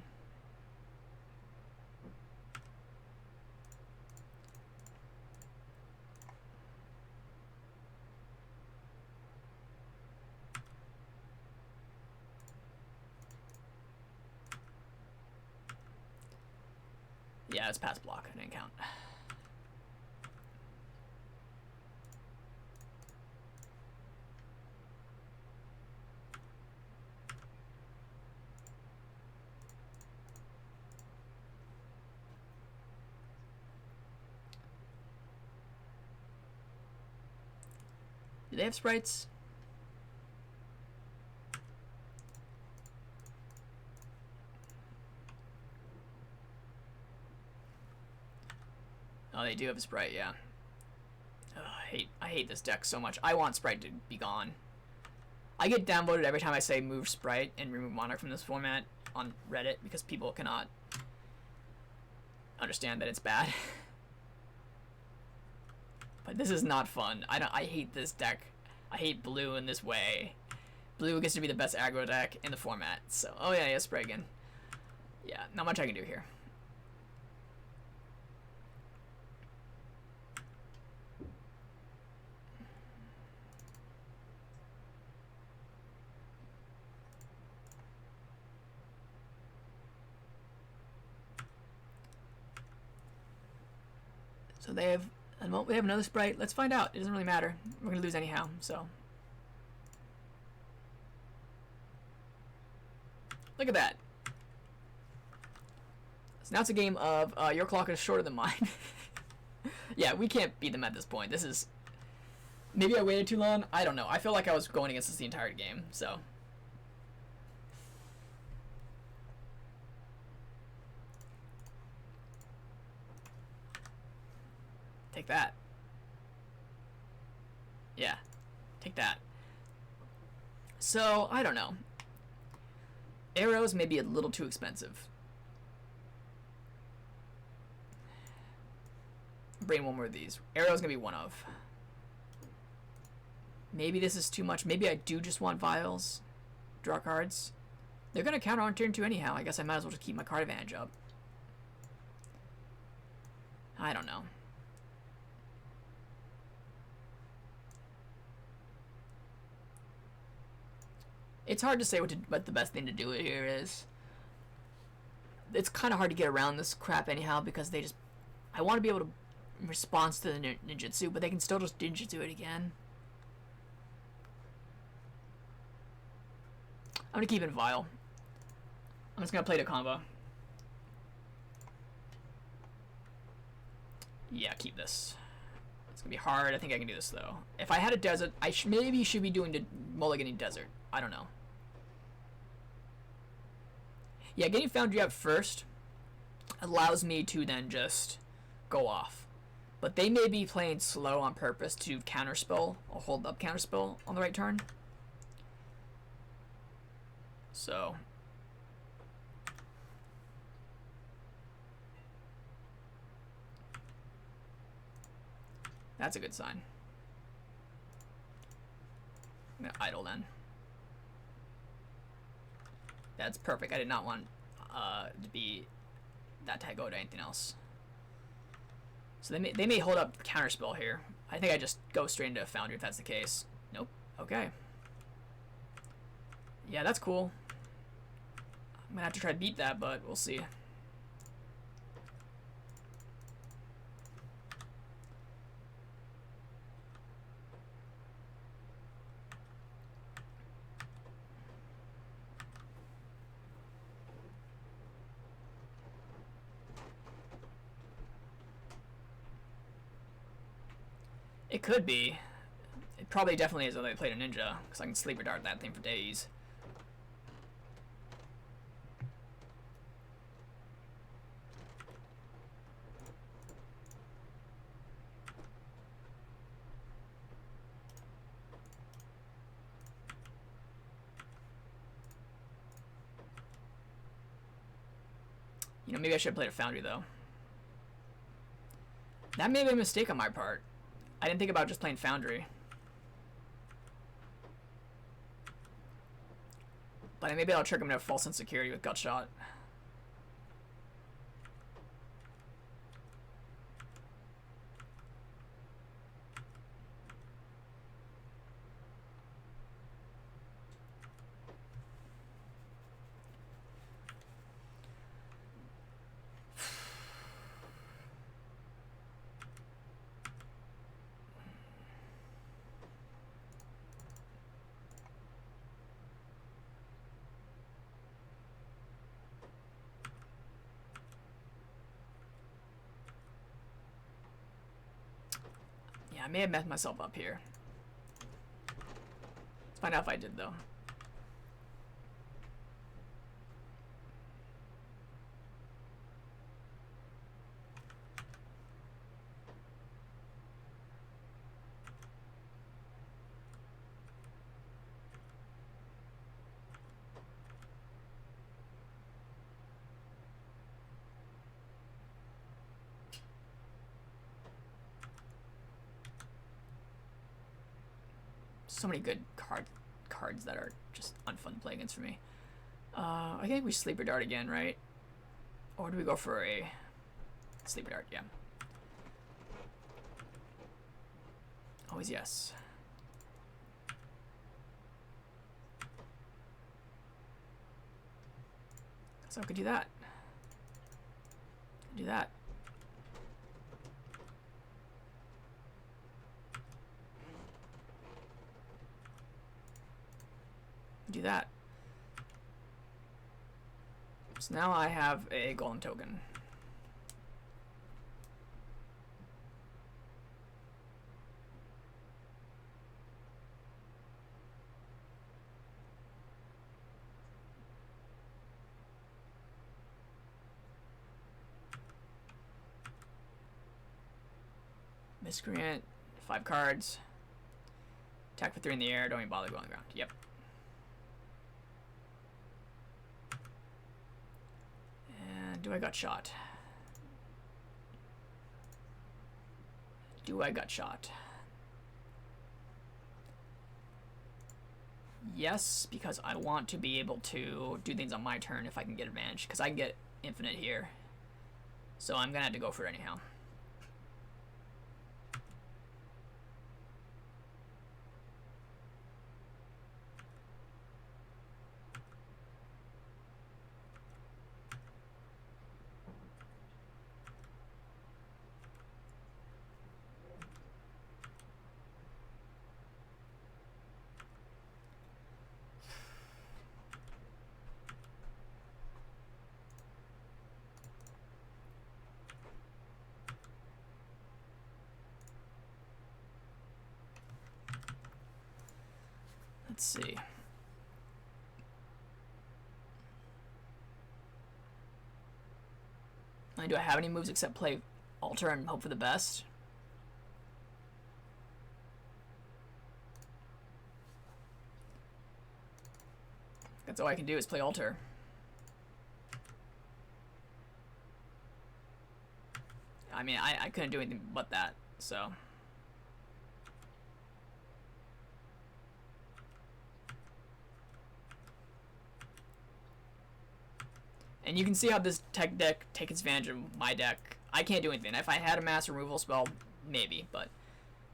Yeah, it's past block. I didn't count. Do they have sprites? Oh, they do have a sprite, yeah. Ugh, I hate this deck so much. I want sprite to be gone. I get downvoted every time I say move sprite and remove monarch from this format on Reddit because people cannot understand that it's bad. But this is not fun. I hate this deck. I hate blue in this way. Blue gets to be the best aggro deck in the format. So, oh yeah, spray again. Yeah, not much I can do here. So they have, well, we have another sprite. Let's find out. It doesn't really matter. We're gonna lose anyhow. So look at that. So now it's a game of your clock is shorter than mine. Yeah, we can't beat them at this point. This is, maybe I waited too long. I don't know. I feel like I was going against this the entire game. So. Take that. Yeah, take that. So, I don't know. Arrows may be a little too expensive. Bring one more of these. Arrows gonna be one of. Maybe this is too much. Maybe I do just want vials. Draw cards. They're gonna counter on turn 2 anyhow. I guess I might as well just keep my card advantage up. I don't know. It's hard to say what the best thing to do here is. It's kind of hard to get around this crap anyhow because they just... I want to be able to respond to the ninjutsu, but they can still just ninjutsu it again. I'm going to keep it Vial. I'm just going to play the combo. Yeah, keep this. It's going to be hard. I think I can do this, though. If I had a desert, I maybe should be doing the mulliganing desert. I don't know. Yeah, getting Foundry up first allows me to then just go off. But they may be playing slow on purpose to counterspell or hold up counterspell on the right turn. So that's a good sign. I'm gonna idle then. That's perfect. I did not want to be that to go to anything else. So they may hold up counterspell here. I think I just go straight into a Foundry if that's the case. Nope. Okay. Yeah, that's cool. I'm gonna have to try to beat that, but we'll see. It could be. It probably definitely is when they played a ninja, because I can sleeper dart that thing for days. You know, maybe I should have played a Foundry, though. That may be a mistake on my part. I didn't think about just playing Foundry. But maybe I'll trick him into false insecurity with Gut Shot. I may have messed myself up here. Let's find out if I did, though. So many good cards that are just unfun to play against for me. I think we Sleeper Dart again, right? Or do we go for a Sleeper Dart? Yeah. Always yes. So I could do that. Do that. Do that. So now I have a golem token. Miscreant, 5 cards. Attack for 3 in the air, don't even bother going on the ground. Yep. Do I got shot? Do I got shot? Yes, because I want to be able to do things on my turn if I can get advantage, because I can get infinite here. So I'm gonna have to go for it anyhow. Let's see. Do I have any moves except play Alter and hope for the best? That's all I can do is play Alter. I mean, I couldn't do anything but that, so... And you can see how this tech deck takes advantage of my deck. I can't do anything. If I had a mass removal spell, maybe, but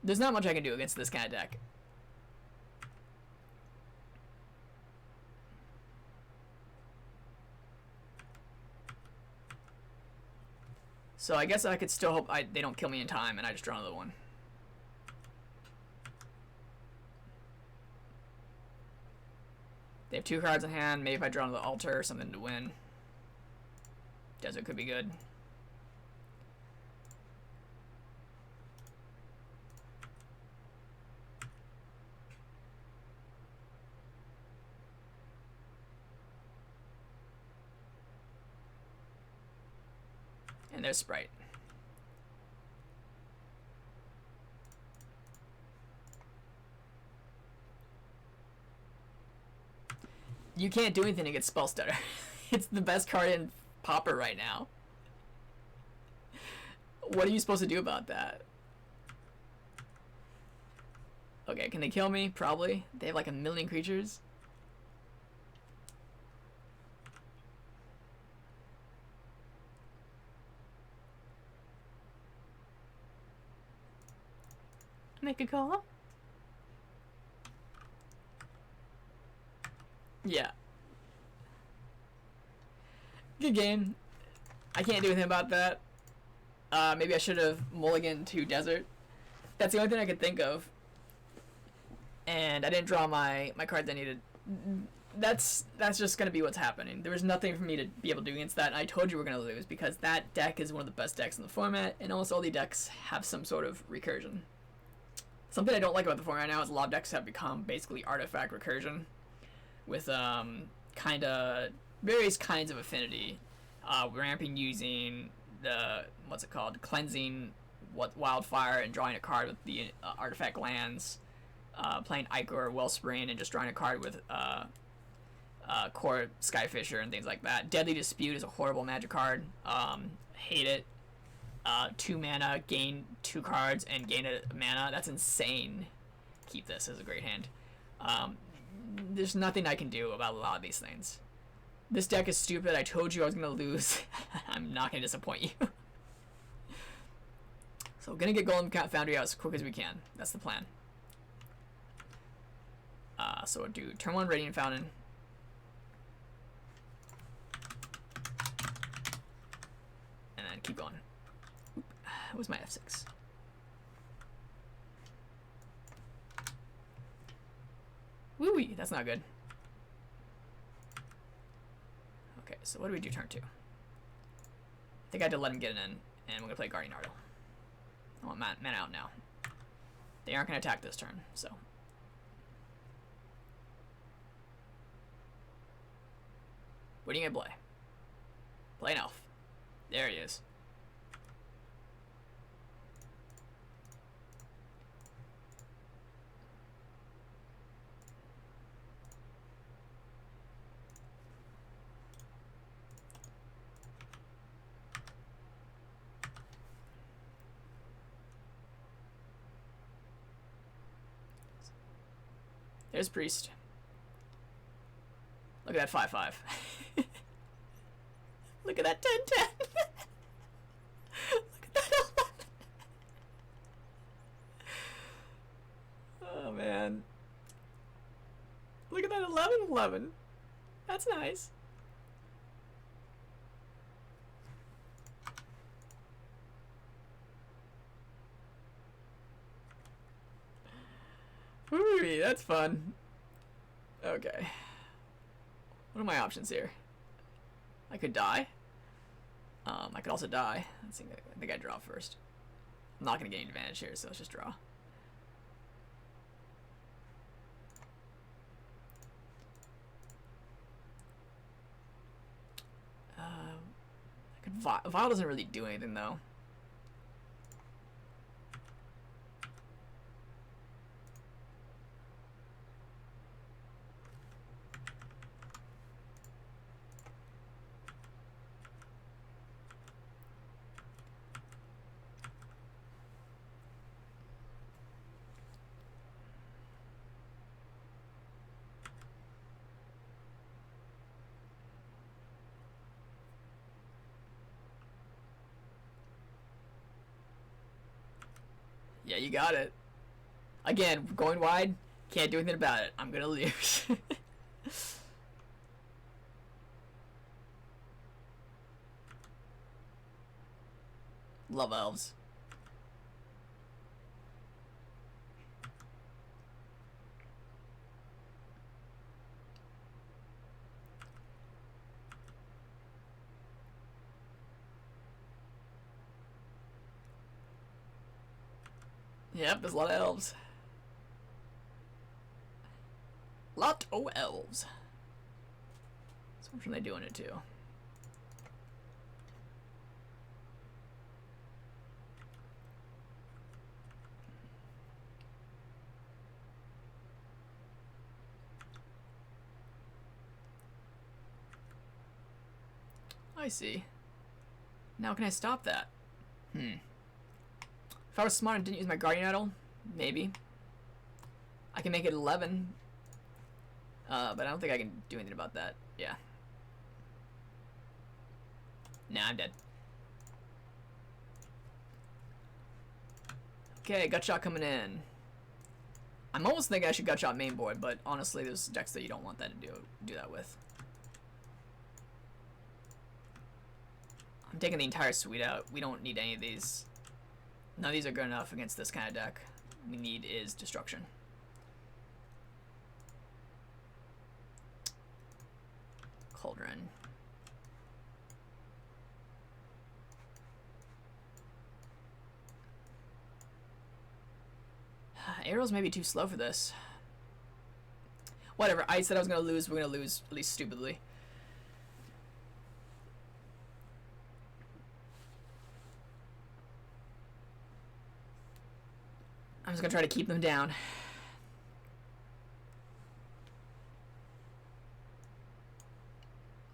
there's not much I can do against this kind of deck. So I guess I could still hope they don't kill me in time and I just draw another one. They have 2 cards in hand. Maybe if I draw another Altar or something to win. Desert could be good. And there's Sprite. You can't do anything against Spell Stutter. It's the best card in Pauper right now. What are you supposed to do about that? Okay, can they kill me? Probably. They have like 1,000,000 creatures. Make a call. Yeah. Good game. I can't do anything about that. Maybe I should have mulliganed to Desert. That's the only thing I could think of. And I didn't draw my cards I needed. That's just going to be what's happening. There was nothing for me to be able to do against that, and I told you we're going to lose because that deck is one of the best decks in the format, and almost all the decks have some sort of recursion. Something I don't like about the format now is a lot of decks have become basically artifact recursion with kind of various kinds of affinity. Ramping using the, what's it called, cleansing wildfire and drawing a card with the artifact lands. Playing Ichor, Wellspring, and just drawing a card with Core Skyfisher and things like that. Deadly Dispute is a horrible magic card. Hate it. 2 mana, gain 2 cards, and gain a mana. That's insane. Keep this as a great hand. There's nothing I can do about a lot of these things. This deck is stupid. I told you I was going to lose. I'm not going to disappoint you. So we're going to get Golem Foundry out as quick as we can. That's the plan. So we'll do turn 1 Radiant Fountain. And then keep going. Oop, that was my F6. Woo-wee, that's not good. Okay, so what do we do turn 2? I think I had to let him get it in, and we're going to play Guardian Ardor. I want mana out now. They aren't going to attack this turn, so. What are you going to play? Play an elf. There he is. There's Priest. Look at that 5/5. Look at that 10/10. Look at that 11. Oh man. Look at that 11/11. That's nice. Ooh, that's fun. Okay. What are my options here? I could die. I could also die. Let's see. I think I draw first. I'm not gonna get any advantage here, so let's just draw. Vial doesn't really do anything though. Yeah, you got it. Again, going wide, can't do anything about it. I'm gonna lose. Love elves. Yep, there's a lot of elves. Lot o' elves. So which one are they doing it to? I see. Now can I stop that? If I was smart and didn't use my Guardian Idol, maybe. I can make it 11. But I don't think I can do anything about that. Yeah. Nah, I'm dead. Okay, gut shot coming in. I'm almost thinking I should gut shot main board, but honestly, there's decks that you don't want that to do that with. I'm taking the entire suite out. We don't need any of these. None of these are good enough against this kind of deck. We need is destruction. Cauldron. Arrows may be too slow for this. Whatever, I said I was gonna lose, we're gonna lose, at least stupidly. I'm just gonna try to keep them down.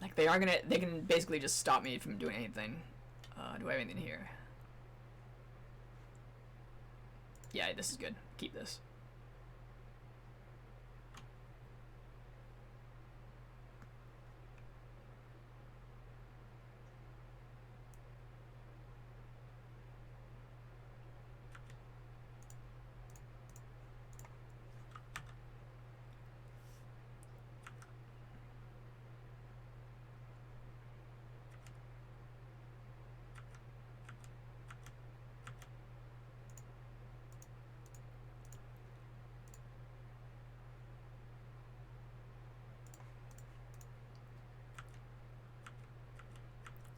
Like, they can basically just stop me from doing anything. Do I have anything here? Yeah, this is good. Keep this.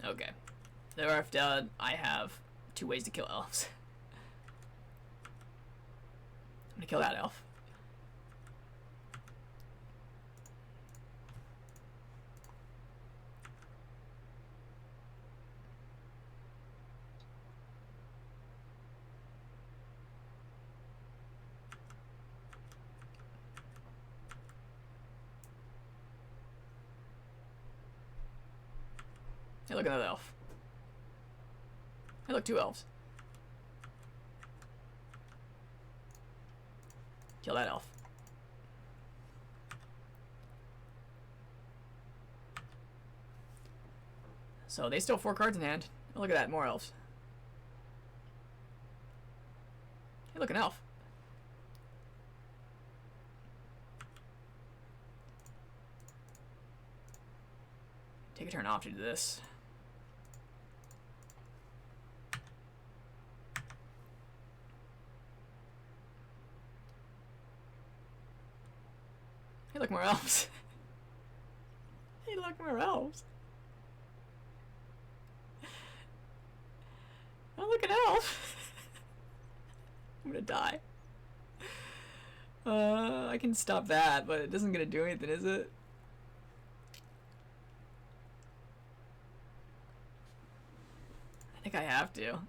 Okay. There are dead. I have 2 ways to kill elves. I'm gonna kill that elf. Hey, look at that elf. Hey, look, 2 elves. Kill that elf. So they still have 4 cards in hand. Oh, look at that, more elves. Hey, look, an elf. Take a turn off to do this. Hey, look, more elves. Hey, look, more elves. Oh, look, an elf. I'm gonna die. I can stop that, but it doesn't gonna do anything, is it? I think I have to.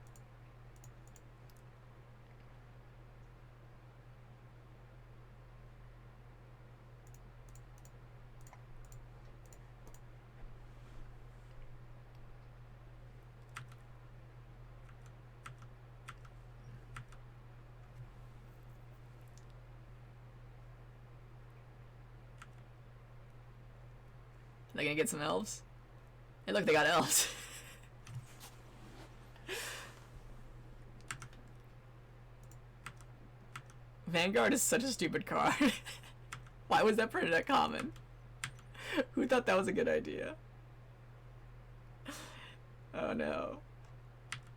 Are they gonna get some elves? Hey, look, they got elves. Vanguard is such a stupid card. Why was that printed at common? Who thought that was a good idea? Oh no.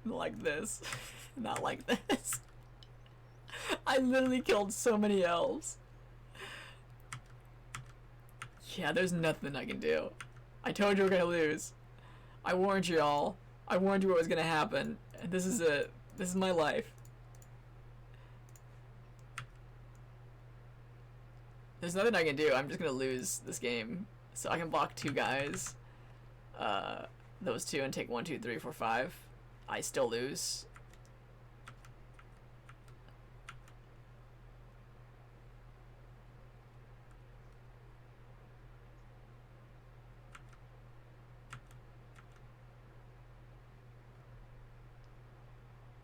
Like this. Not like this. I literally killed so many elves. Yeah, there's nothing I can do. I told you we're gonna lose. I warned you all. I warned you what was gonna happen. And this is it. This is my life. There's nothing I can do. I'm just gonna lose this game. So I can block 2 guys. Those 2 and take 1, 2, 3, 4, 5. I still lose.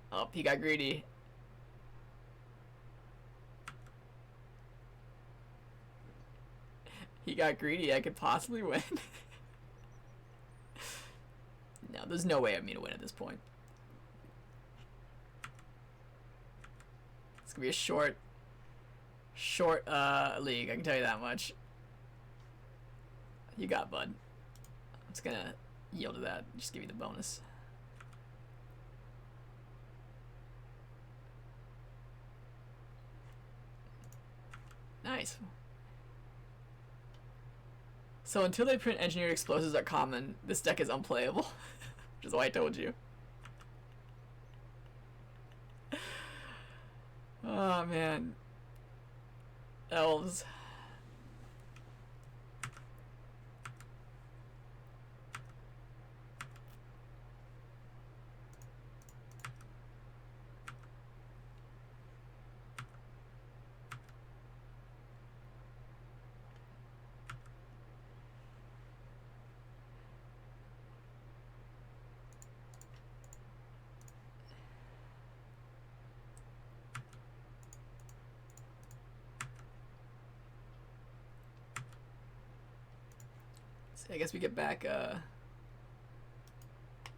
Oh, he got greedy. He got greedy. I could possibly win. No, there's no way of me to win at this point. gonna be a short league, I can tell you that much. You got, bud. I'm just gonna yield to that. Just give you the bonus. Nice. So until they print engineered explosives at common, this deck is unplayable. Which is why I told you. Oh man. Elves. I guess we get back,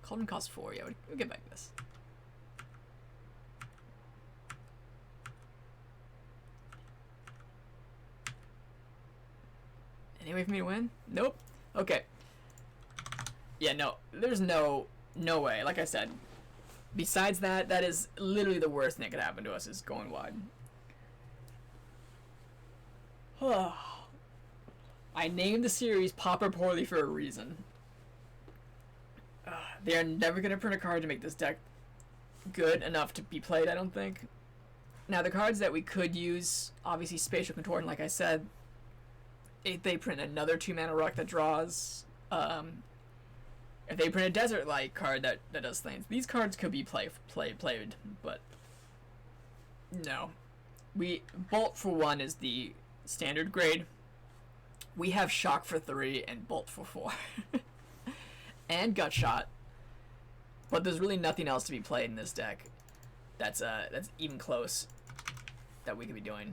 Cauldron costs 4, yeah, we'll get back this. Any way for me to win? Nope. Okay. Yeah, no, there's no way, like I said. Besides that, that is literally the worst thing that could happen to us, is going wide. I named the series Pauper poorly for a reason. They are never going to print a card to make this deck good enough to be played, I don't think. Now, the cards that we could use, obviously Spatial Contortion, like I said, if they print another 2-mana rock that draws, if they print a Desert Light card that does things, these cards could be played, but no. Bolt for 1 is the standard grade. We have Shock for 3 and Bolt for 4. And Gut Shot. But there's really nothing else to be played in this deck that's even close that we could be doing.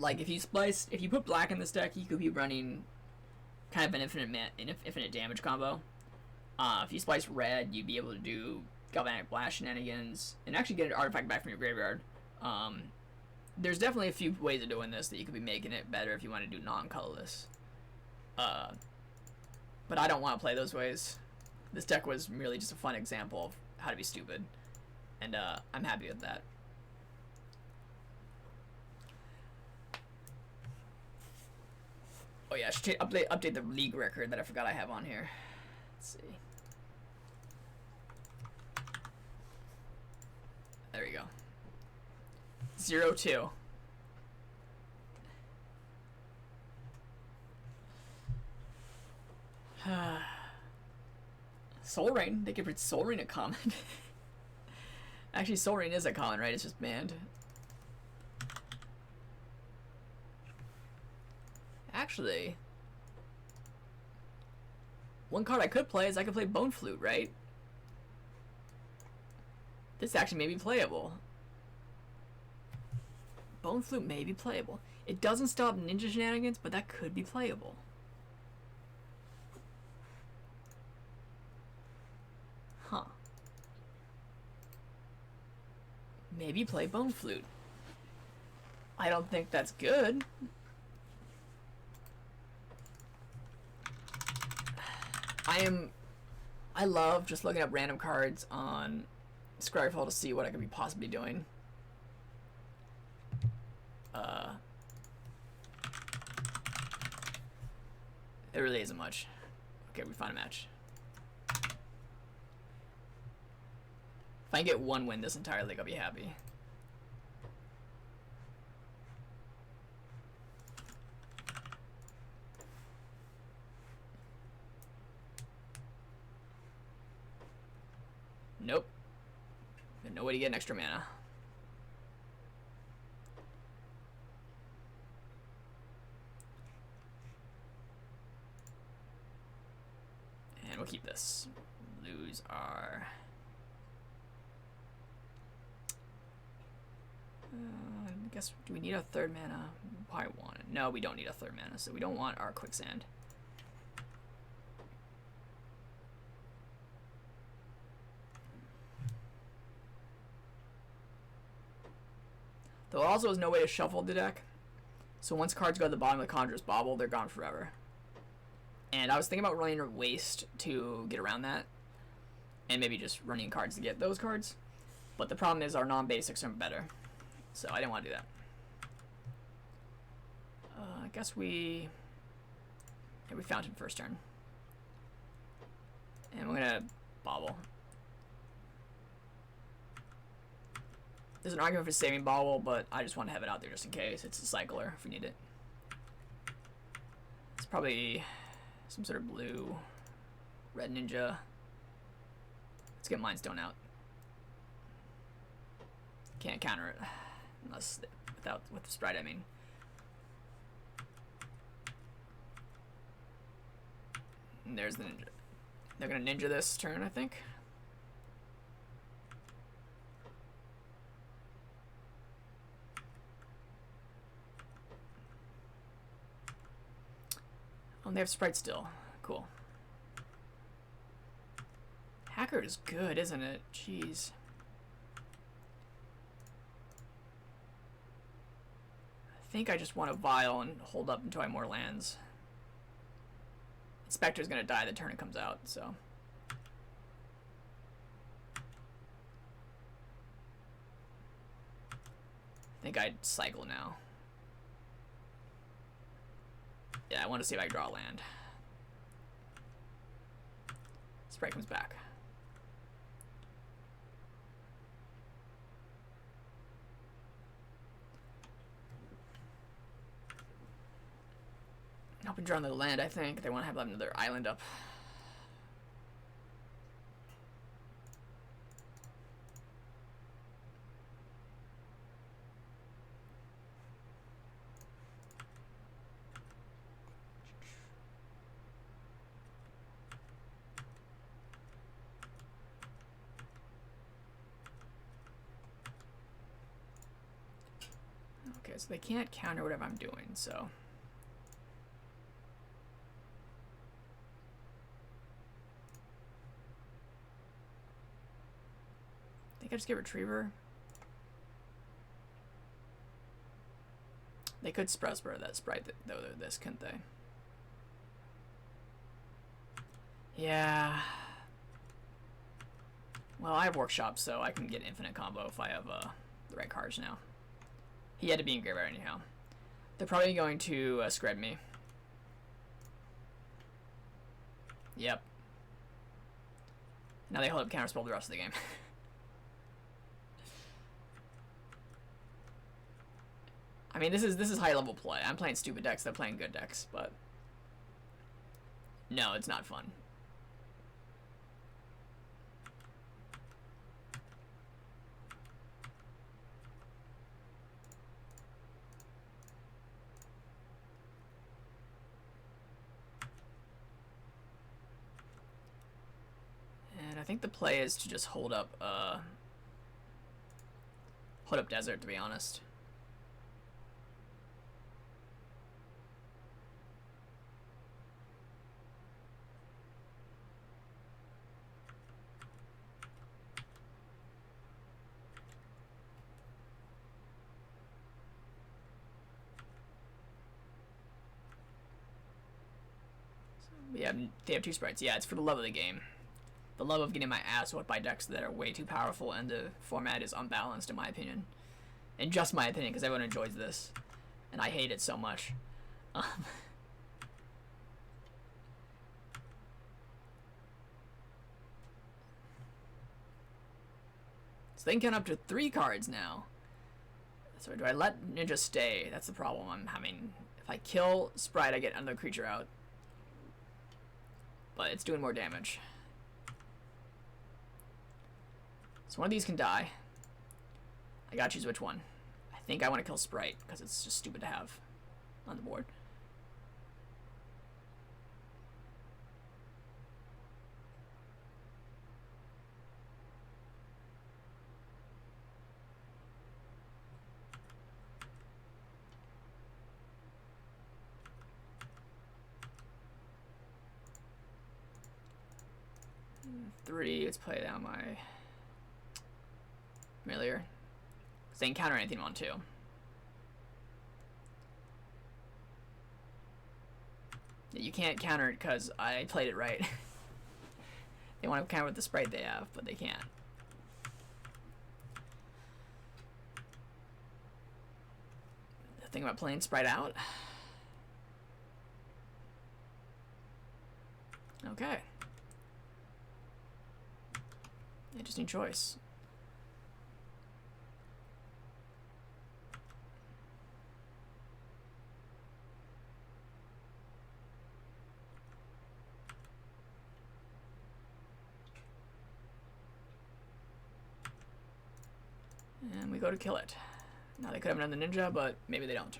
Like, if you put black in this deck, you could be running kind of an infinite damage combo. If you splice red, you'd be able to do Galvanic Blast shenanigans and actually get an artifact back from your graveyard. There's definitely a few ways of doing this that you could be making it better if you want to do non-colorless. But I don't want to play those ways. This deck was merely just a fun example of how to be stupid, and I'm happy with that. Oh yeah, I should update the league record that I forgot I have on here. Let's see. There we go. 0-2. Soul Rain. They can put Soul Rain a common. Actually, Soul Rain is a common, right? It's just banned. Actually, one card I could play is I could play Bone Flute, right? This actually may be playable. Bone Flute may be playable. It doesn't stop ninja shenanigans, but that could be playable. Huh. Maybe play Bone Flute. I don't think that's good. I love just looking up random cards on Scryfall to see what I could be possibly doing. It really isn't much. Okay, we found a match. If I can get one win this entire league, I'll be happy. Nope. No way to get an extra mana. And we'll keep this. Blues are... I guess, do we need a third mana? Probably want it. No, we don't need a third mana, so we don't want our Quicksand. There also is no way to shuffle the deck. So once cards go to the bottom of the Conjurer's Bauble, they're gone forever. And I was thinking about running a waste to get around that. And maybe just running cards to get those cards. But the problem is our non-basics are better. So I didn't want to do that. I guess we found him first turn. And we're going to Bauble. There's an argument for saving Bauble, but I just want to have it out there just in case. It's a cycler if we need it. It's probably some sort of blue, red ninja. Let's get Mind Stone out. Can't counter it. Unless, with the Sprite, I mean. And there's the ninja. They're going to ninja this turn, I think. Oh, they have Sprite still. Cool. Hacker is good, isn't it? Jeez. I think I just want a Vial and hold up until I have more lands. Inspector's gonna die the turn it comes out, so. I think I'd cycle now. Yeah, I want to see if I can draw a land. Sprite comes back. I'll be drawing the land, I think. They want to have another island up. Okay, so they can't counter whatever I'm doing, so. I think I just get Retriever. They could Sprite that Sprite though this, couldn't they? Yeah. Well, I have Workshop, so I can get infinite combo if I have the right cards now. He had to be in graveyard anyhow. They're probably going to scred me. Yep. Now they hold up counterspell the rest of the game. I mean, this is high level play. I'm playing stupid decks. They're playing good decks, but no, it's not fun. And I think the play is to just hold up Desert, to be honest. Yeah, they have two Sprites. Yeah, it's for the love of the game. The love of getting my ass whooped by decks that are way too powerful, and the format is unbalanced, in my opinion. In just my opinion, because everyone enjoys this. And I hate it so much. So they can count up to 3 cards now. So do I let Ninja stay? That's the problem I'm having. If I kill Sprite, I get another creature out. But it's doing more damage. So one of these can die. I gotta choose which one. I think I want to kill Sprite, because it's just stupid to have on the board. 3. Let's play down my Familiar. Because they can counter anything on 2. You can't counter it because I played it right. They want to counter with the sprite they have, but they can't. Think about playing sprite out. Okay. Interesting choice. And we go to kill it. Now they could have another ninja, but maybe they don't.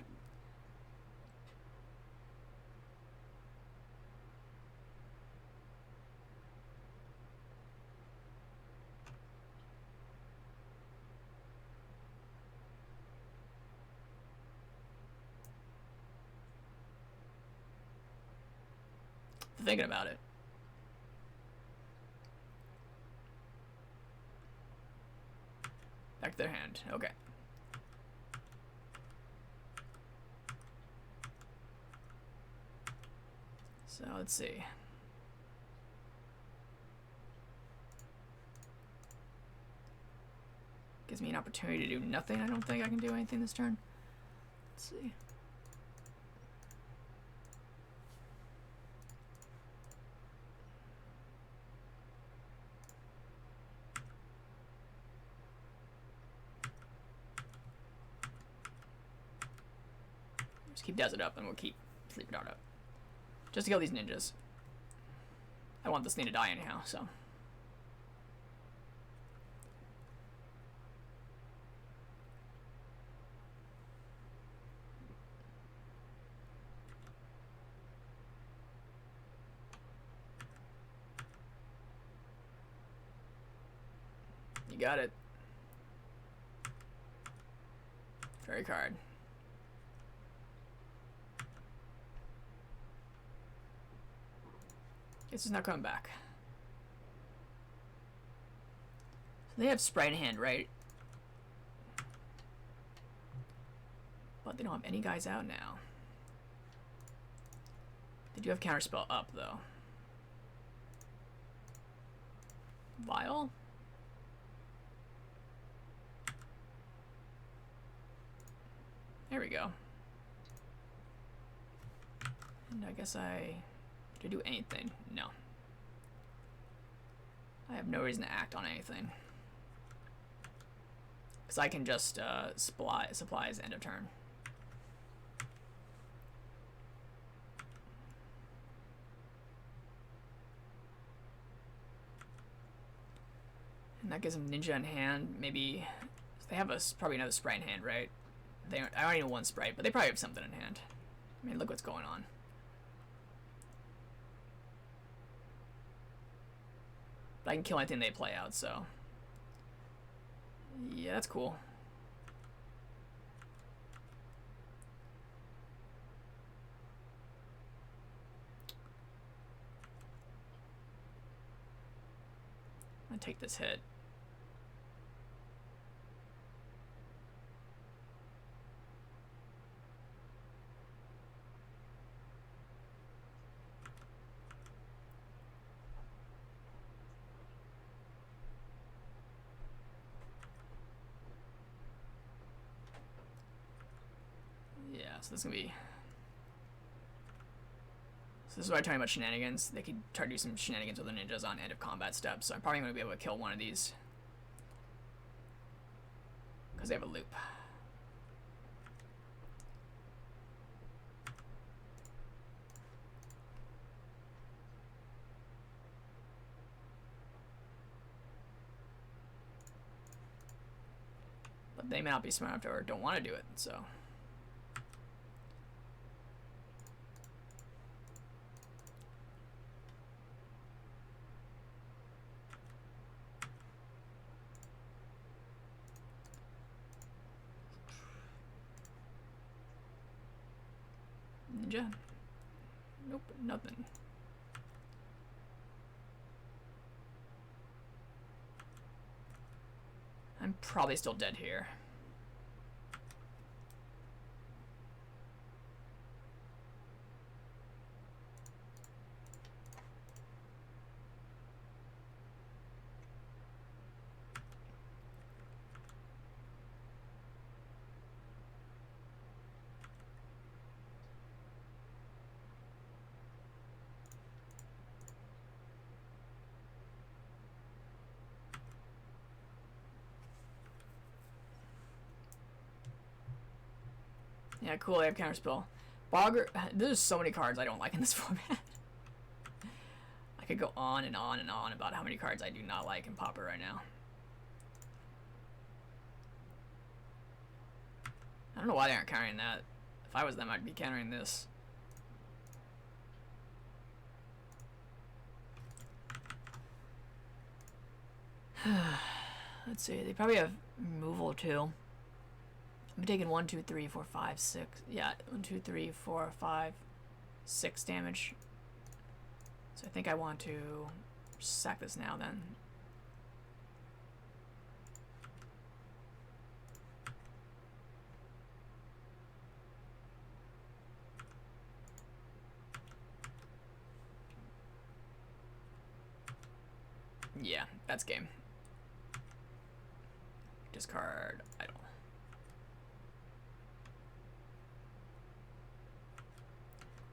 Thinking about it. Back to their hand. Okay. So let's see. Gives me an opportunity to do nothing. I don't think I can do anything this turn. Let's see. Just keep Desert up and we'll keep Sleep Dart up. Just to kill these ninjas. I want this thing to die anyhow, so. You got it. Fairy card. Guess he's not coming back. So they have Sprite in hand, right? But they don't have any guys out now. They do have Counterspell up, though. Vial? There we go. And I guess to do anything? No. I have no reason to act on anything. Because I can just supplies end of turn. And that gives them Ninja in hand. Maybe they have probably another Sprite in hand, right? I already know one Sprite, but they probably have something in hand. I mean, look what's going on. But I can kill anything they play out, so. Yeah, that's cool. I'm gonna take this hit. So this is gonna be. So this is why I'm talking about shenanigans. They could try to do some shenanigans with the ninjas on end of combat steps. So I'm probably gonna be able to kill one of these because they have a loop. But they may not be smart enough or don't want to do it. So. Ninja? Nope, nothing. probably still dead here. Yeah, cool, I have counterspell. Bogger, there's so many cards I don't like in this format. I could go on and on and on about how many cards I do not like in Pauper right now. I don't know why they aren't countering that. If I was them, I'd be countering this. Let's see, they probably have removal too. I'm taking 1, 2, 3, 4, 5, 6. Yeah, 1, 2, 3, 4, 5, 6 damage. So I think I want to sack this now then. Yeah, that's game. Discard idle.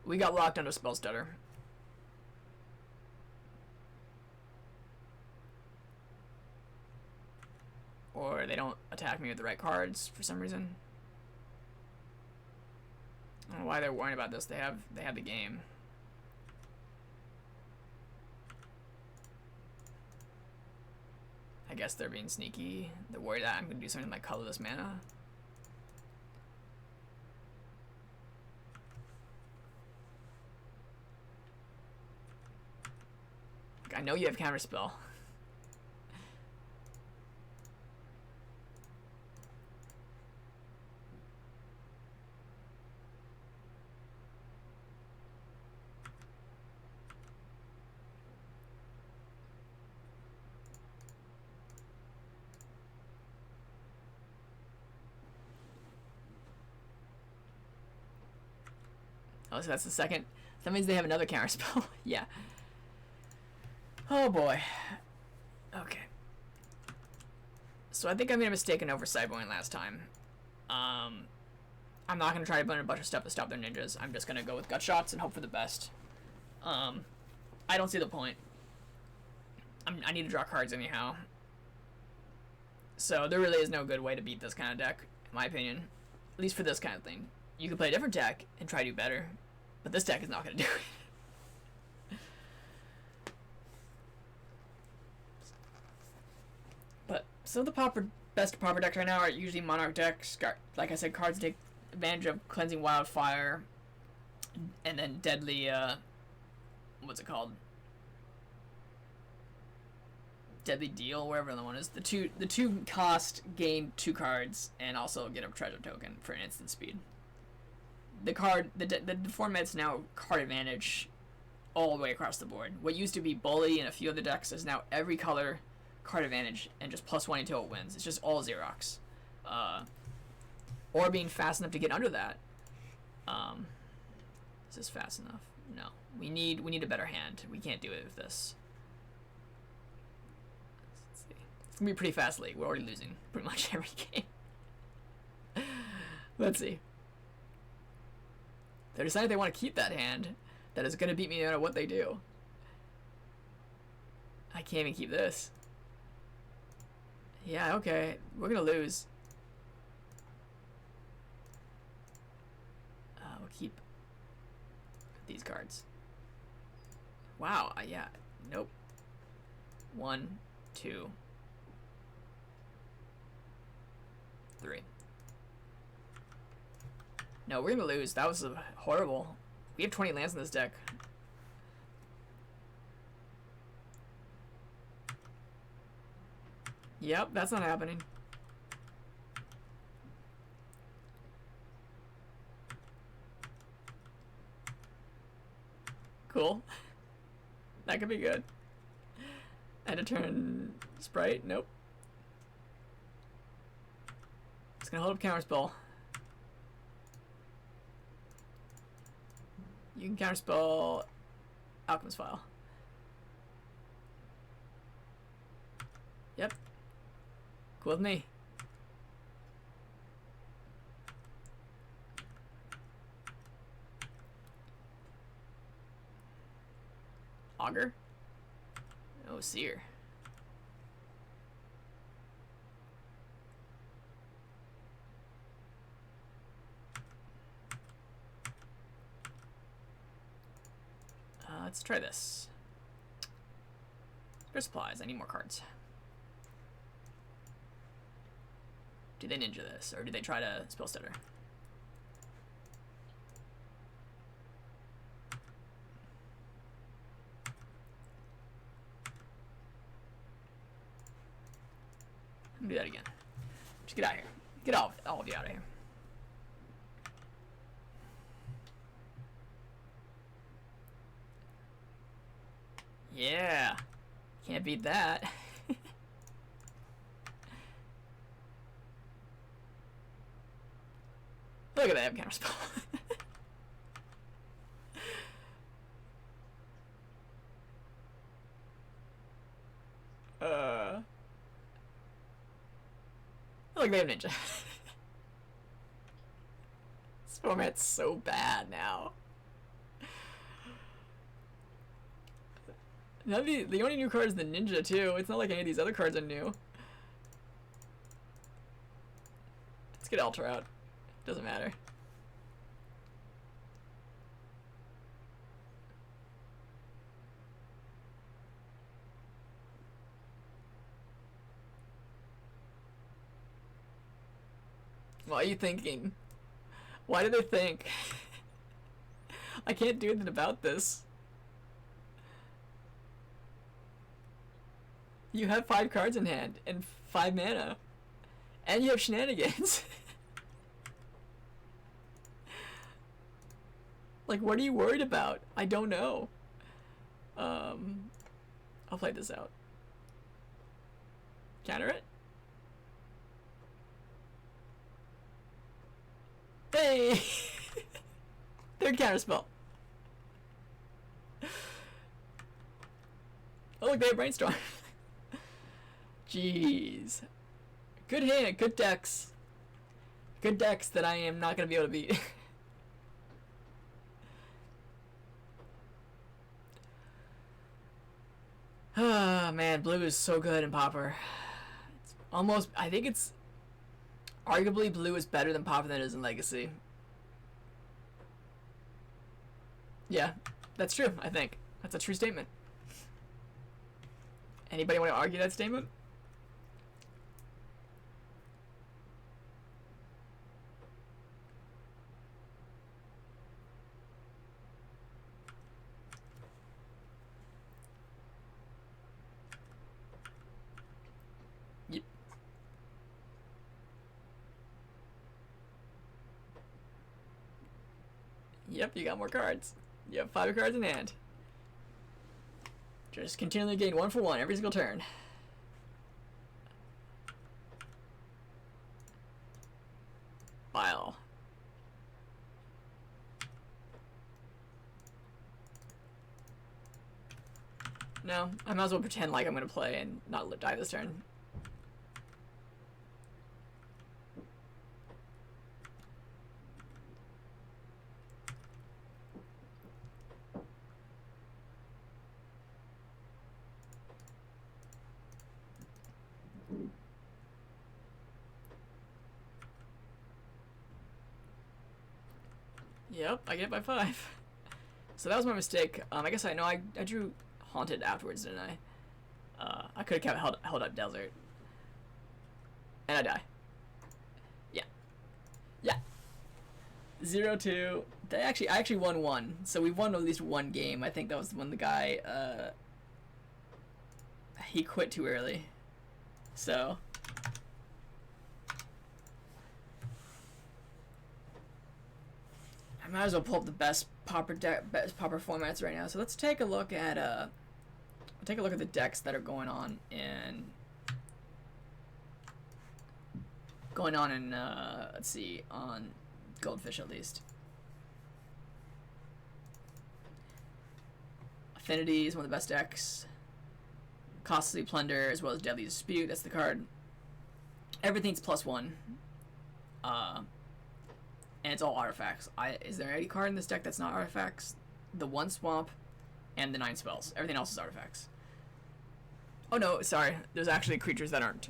We got locked under spell stutter. Or they don't attack me with the right cards for some reason. I don't know why they're worrying about this. They have the game. I guess they're being sneaky. They're worried that I'm gonna do something like colorless mana. I know you have counterspell. Oh, so that's the second. That means they have another counterspell. Yeah. Oh boy. Okay. So I think I made a mistake in over sideboarding last time. I'm not going to try to burn a bunch of stuff to stop their ninjas. I'm just going to go with gut shots and hope for the best. I don't see the point. I need to draw cards anyhow. So there really is no good way to beat this kind of deck, in my opinion. At least for this kind of thing. You can play a different deck and try to do better. But this deck is not going to do it. Some of the best Pauper decks right now are usually Monarch decks. Like I said, cards take advantage of Cleansing Wildfire, and then Deadly, what's it called? Deadly Deal, wherever the one is. The two cost gain 2 cards, and also get a treasure token for an instant speed. The format's now card advantage all the way across the board. What used to be Bully and a few other decks is now every color card advantage and just +1 until it wins. It's just all Xerox. Or being fast enough to get under that. Is this fast enough? No. We need a better hand. We can't do it with this. Let's see. It's gonna be a pretty fast league. We're already losing pretty much every game. Let's see. They decided they want to keep that hand. That is gonna beat me no matter what they do. I can't even keep this. Yeah, okay. We're gonna lose. We'll keep these cards. Wow, yeah. Nope. 1, 2, 3. No, we're gonna lose. That was horrible. We have 20 lands in this deck. Yep, that's not happening. Cool. That could be good. And a turn Sprite? Nope. It's gonna hold up counterspell. You can counterspell Alchemist Vial. Yep. Cool with me. Augur? Oh, Seer. Let's try this. Spare supplies. I need more cards. Do they ninja this, or do they try to spell stutter? I'm gonna do that again. Just get out of here. Get all of you out of here. Yeah. Can't beat that. Look at that, I have counterspell. Look, they have ninja. This format's so bad now. Now the only new card is the ninja too. It's not like any of these other cards are new. Let's get Alter out. Doesn't matter. What are you thinking? Why do they think? I can't do anything about this. You have 5 cards in hand and 5 mana. And you have shenanigans. Like, what are you worried about? I don't know. I'll play this out. Counter it? Hey! Third counterspell. Oh look, they have Brainstorm. Jeez. Good hand, good decks. Good decks that I am not gonna be able to beat. Ah, man, blue is so good in Pauper. It's almost, I think it's arguably blue is better than Pauper than it is in Legacy. Yeah, that's true, I think. That's a true statement. Anybody want to argue that statement? Yep. Yep, you got more cards. You have 5 cards in hand. Just continually gain 1 for 1 every single turn. Vial. No, I might as well pretend like I'm gonna play and not die this turn. Yep, I get it by 5. So that was my mistake. I guess I know I drew Haunted afterwards, didn't I? I could have kept held up Desert. And I die. Yeah. Yeah. 0-2. I actually won 1. So we won at least 1 game. I think that was when the guy, he quit too early. So... I might as well pull up the best Pauper formats right now. So let's take a look at the decks that are going on in going on in, let's see, on Goldfish at least. Affinity is one of the best decks. Costly Plunder as well as Deadly Dispute, that's the card. Everything's +1. And it's all artifacts. Is there any card in this deck that's not artifacts? The 1 Swamp and the 9 spells. Everything else is artifacts. Oh no, sorry. There's actually creatures that aren't.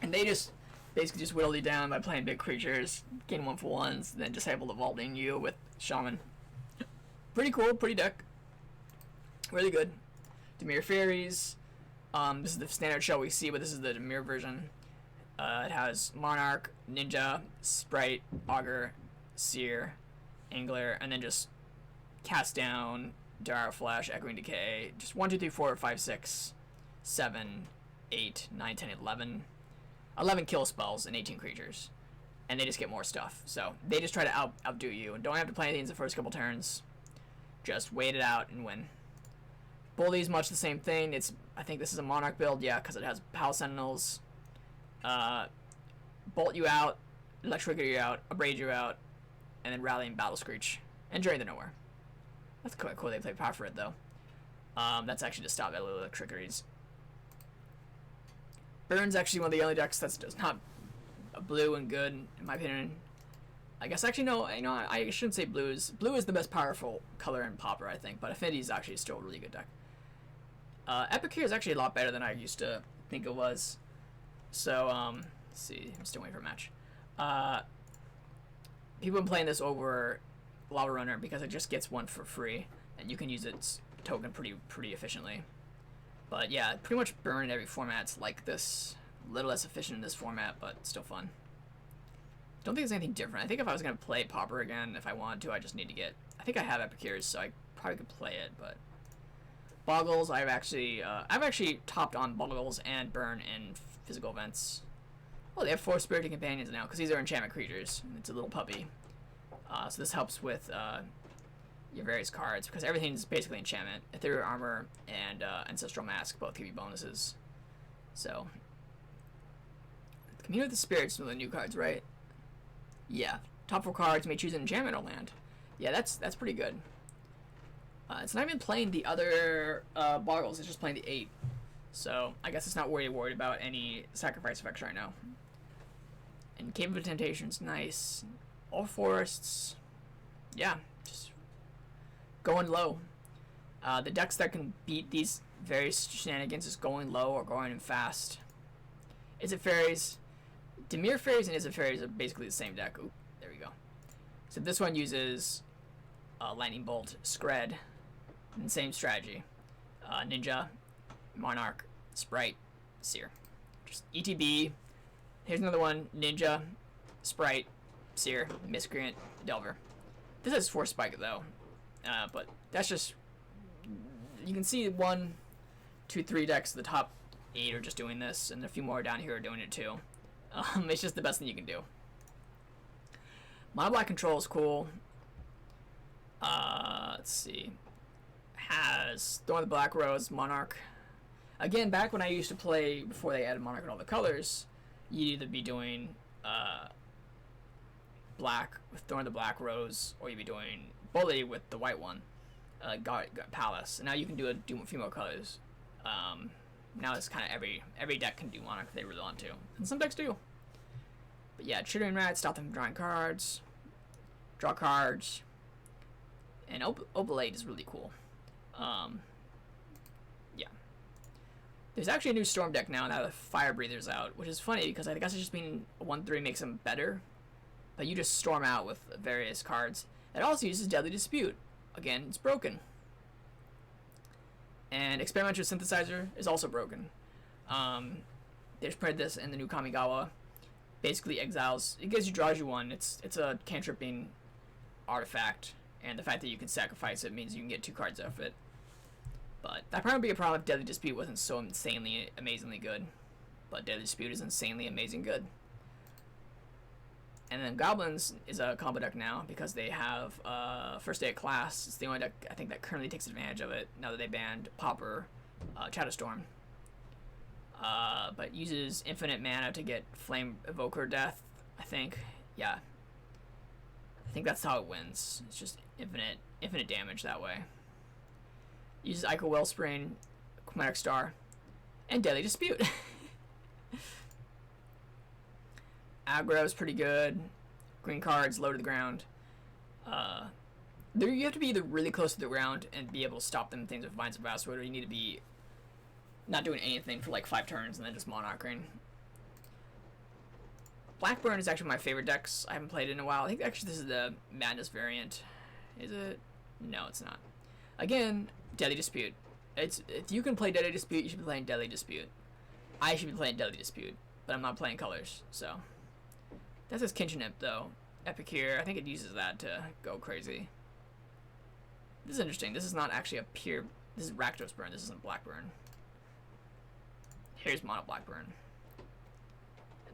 And they just basically just whittle you down by playing big creatures, gain 1-for-1s, then disable the Vaulting you with Shaman. Pretty cool, pretty deck. Really good. Myr Fairies. This is the standard shell we see, but this is the Myr version. It has Monarch, Ninja, Sprite, Augur, Seer, Angler, and then just Cast Down, Dire Flash, Echoing Decay. Just 1, 2, 3, 4, 5, 6, 7, 8, 9, 10, 11. 11 kill spells and 18 creatures. And they just get more stuff. So they just try to outdo you. And don't have to play anything in the first couple turns. Just wait it out and win. Bully's much the same thing. I think this is a Monarch build, yeah, because it has Pal Sentinels. Bolt you out, Electricity you out, Abrade you out, and then Rally and Battle Screech. And Drain the Nowhere. That's quite cool they play power for it, though. That's actually to stop Electricities. Burn's actually one of the only decks that's just not blue and good, in my opinion. I guess actually no, I shouldn't say blue is the best powerful color in Pauper, I think, but Affinity is actually still a really good deck. Epicure is actually a lot better than I used to think it was. So, let's see, I'm still waiting for a match. People have been playing this over Lava Runner because it just gets one for free, and you can use its token pretty efficiently. But yeah, pretty much Burn in every format's like this. A little less efficient in this format, but still fun. Don't think there's anything different. I think if I was going to play Pauper again, if I wanted to, I just need to get... I think I have Epicures, so I probably could play it, but... Boggles, I've actually topped on Boggles and Burn in physical events. Oh, they have 4 Spirited Companions now, because these are enchantment creatures. It's a little puppy. So this helps with your various cards, because everything's basically enchantment. Ethereal Armor and Ancestral Mask both give you bonuses. So... Commune with the Spirits, some of the new cards, right? Yeah. Top 4 cards may choose an enchantment or land. Yeah, that's pretty good. It's not even playing the other Boggles, it's just playing the 8. So, I guess it's not worried about any sacrifice effects right now. And Cave of Temptation's nice. All Forests. Yeah, just going low. The decks that can beat these various shenanigans is going low or going in fast. Is it Fairies? Myr Fairies and Is it Fairies are basically the same deck. Oop, there we go. So this one uses Lightning Bolt, Scred, and same strategy. Ninja, Monarch, Sprite, Seer. Just ETB. Here's another one. Ninja, Sprite, Seer, Miscreant, Delver. This has 4 Spike though. But that's just... You can see 1, 2, 3 decks. The top 8 are just doing this, and a few more down here are doing it too. It's just the best thing you can do. Mono Black Control is cool. Let's see. Has Thorn of the Black Rose, Monarch. Again, back when I used to play, before they added Monarch and all the colors, you'd either be doing black with Thorn of the Black Rose, or you'd be doing Bully with the white one, God Palace. And now you can do a few more colors. Now it's kind of every deck can do Monarch if they really want to, and some decks do. But yeah, Chittering Rat, stop them from drawing cards, draw cards, and Oblate is really cool. Yeah. There's actually a new Storm deck now the Fire Breather's out, which is funny because I guess it's just being 1/3 makes them better, but you just storm out with various cards. It also uses Deadly Dispute. Again, it's broken. And Experimental Synthesizer is also broken. They just printed this in the new Kamigawa. Basically exiles, it draws you 1. It's a cantripping artifact, and the fact that you can sacrifice it means you can get 2 cards off it. But that probably would be a problem if Deadly Dispute wasn't so insanely, amazingly good. But Deadly Dispute is insanely, amazing good. And then Goblins is a combo deck now because they have First Day of Class. It's the only deck I think that currently takes advantage of it now that they banned Pauper, Shadowstorm. but uses infinite mana to get Flame Evoker Death, I think. Yeah. I think that's how it wins. It's just infinite damage that way. Uses Ichor Wellspring, Chromatic Star, and Deadly Dispute. Aggro is pretty good. Green cards, low to the ground. You have to be either really close to the ground and be able to stop them things with Vines of Vastwood, or you need to be not doing anything for like 5 turns and then just monarching. Blackburn is actually my favorite decks. I haven't played it in a while. I think actually this is the Madness variant. Is it? No, it's not. Again, Deadly Dispute. If you can play Deadly Dispute, you should be playing Deadly Dispute. I should be playing Deadly Dispute, but I'm not playing colors, so. That says Kinship though. Epicure, I think it uses that to go crazy. This is interesting. This is not actually a pure. This is Rakdos Burn. This isn't Blackburn. Here's Mono Blackburn.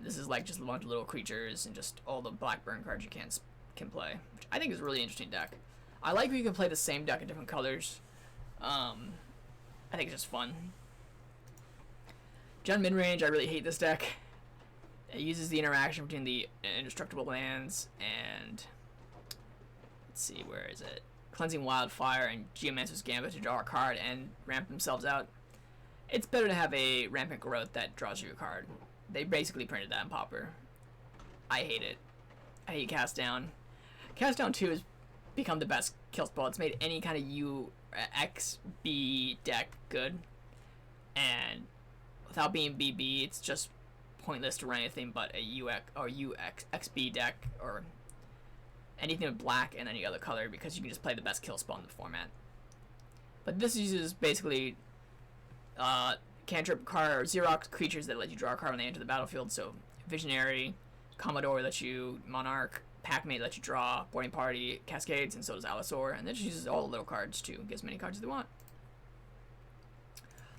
This is like just a bunch of little creatures and just all the Blackburn cards you can play, which I think is a really interesting deck. I like when you can play the same deck in different colors. I think it's just fun. Gen Midrange, I really hate this deck. It uses the interaction between the indestructible lands and, let's see, where is it? Cleansing Wildfire and Geomancer's Gambit to draw a card and ramp themselves out. It's better to have a Rampant Growth that draws you a card. They basically printed that in Pauper. I hate it. I hate Cast Down. Cast Down 2 has become the best kill spell. It's made any kind of UXB deck good. And without being BB, it's just pointless to run anything but a UX or XB deck or anything with black and any other color, because you can just play the best kill spell in the format. But this uses basically cantrip card or Xerox creatures that let you draw a card when they enter the battlefield. So Visionary, Commodore lets you Monarch, Packmate lets you draw, Boarding Party, Cascades, and so does Allosaur, and then it uses all the little cards too, get as many cards as they want.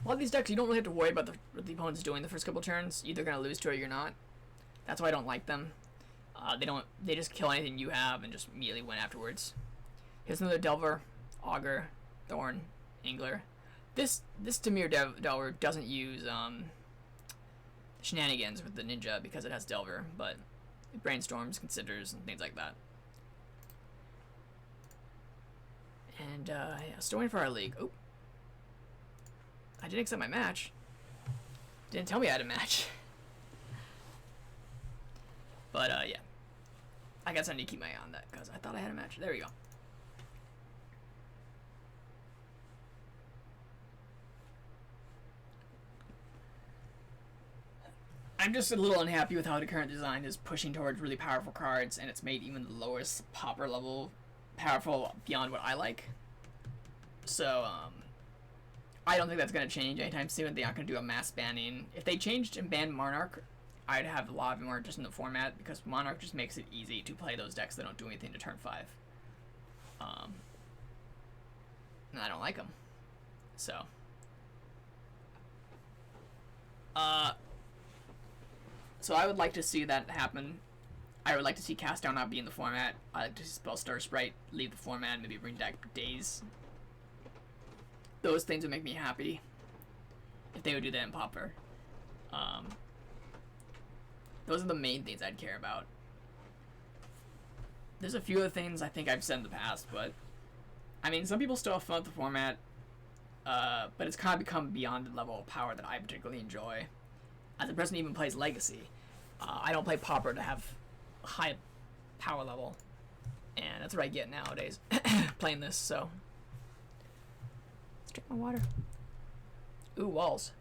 A lot of these decks, you don't really have to worry about what the opponent's doing the first couple turns. You're either going to lose to it or you're not. That's why I don't like them. They just kill anything you have and just immediately win afterwards. Here's another Delver, Augur, Thorn, Angler. This Myr Delver doesn't use shenanigans with the ninja because it has Delver, but it brainstorms, considers, and things like that. And yeah, still waiting for our league. Oh, I didn't accept my match. Didn't tell me I had a match. But yeah, I guess I need to keep my eye on that because I thought I had a match. There we go. I'm just a little unhappy with how the current design is pushing towards really powerful cards, and it's made even the lowest Pauper level powerful beyond what I like. So, I don't think that's going to change anytime soon. They're not going to do a mass banning. If they changed and banned Monarch, I'd have a lot more just in the format, because Monarch just makes it easy to play those decks that don't do anything to turn 5. And I don't like them. So. So I would like to see that happen. I would like to see Cast Down not be in the format. I'd like to see Spellstar Sprite leave the format, maybe bring back Daze. Those things would make me happy if they would do that in Pauper. Those are the main things I'd care about. There's a few other things I think I've said in the past, but I mean, some people still have fun with the format, but it's kind of become beyond the level of power that I particularly enjoy. As a person who even plays Legacy, I don't play Pauper to have a high power level, and that's what I get nowadays playing this. So let's drink my water. Ooh, walls.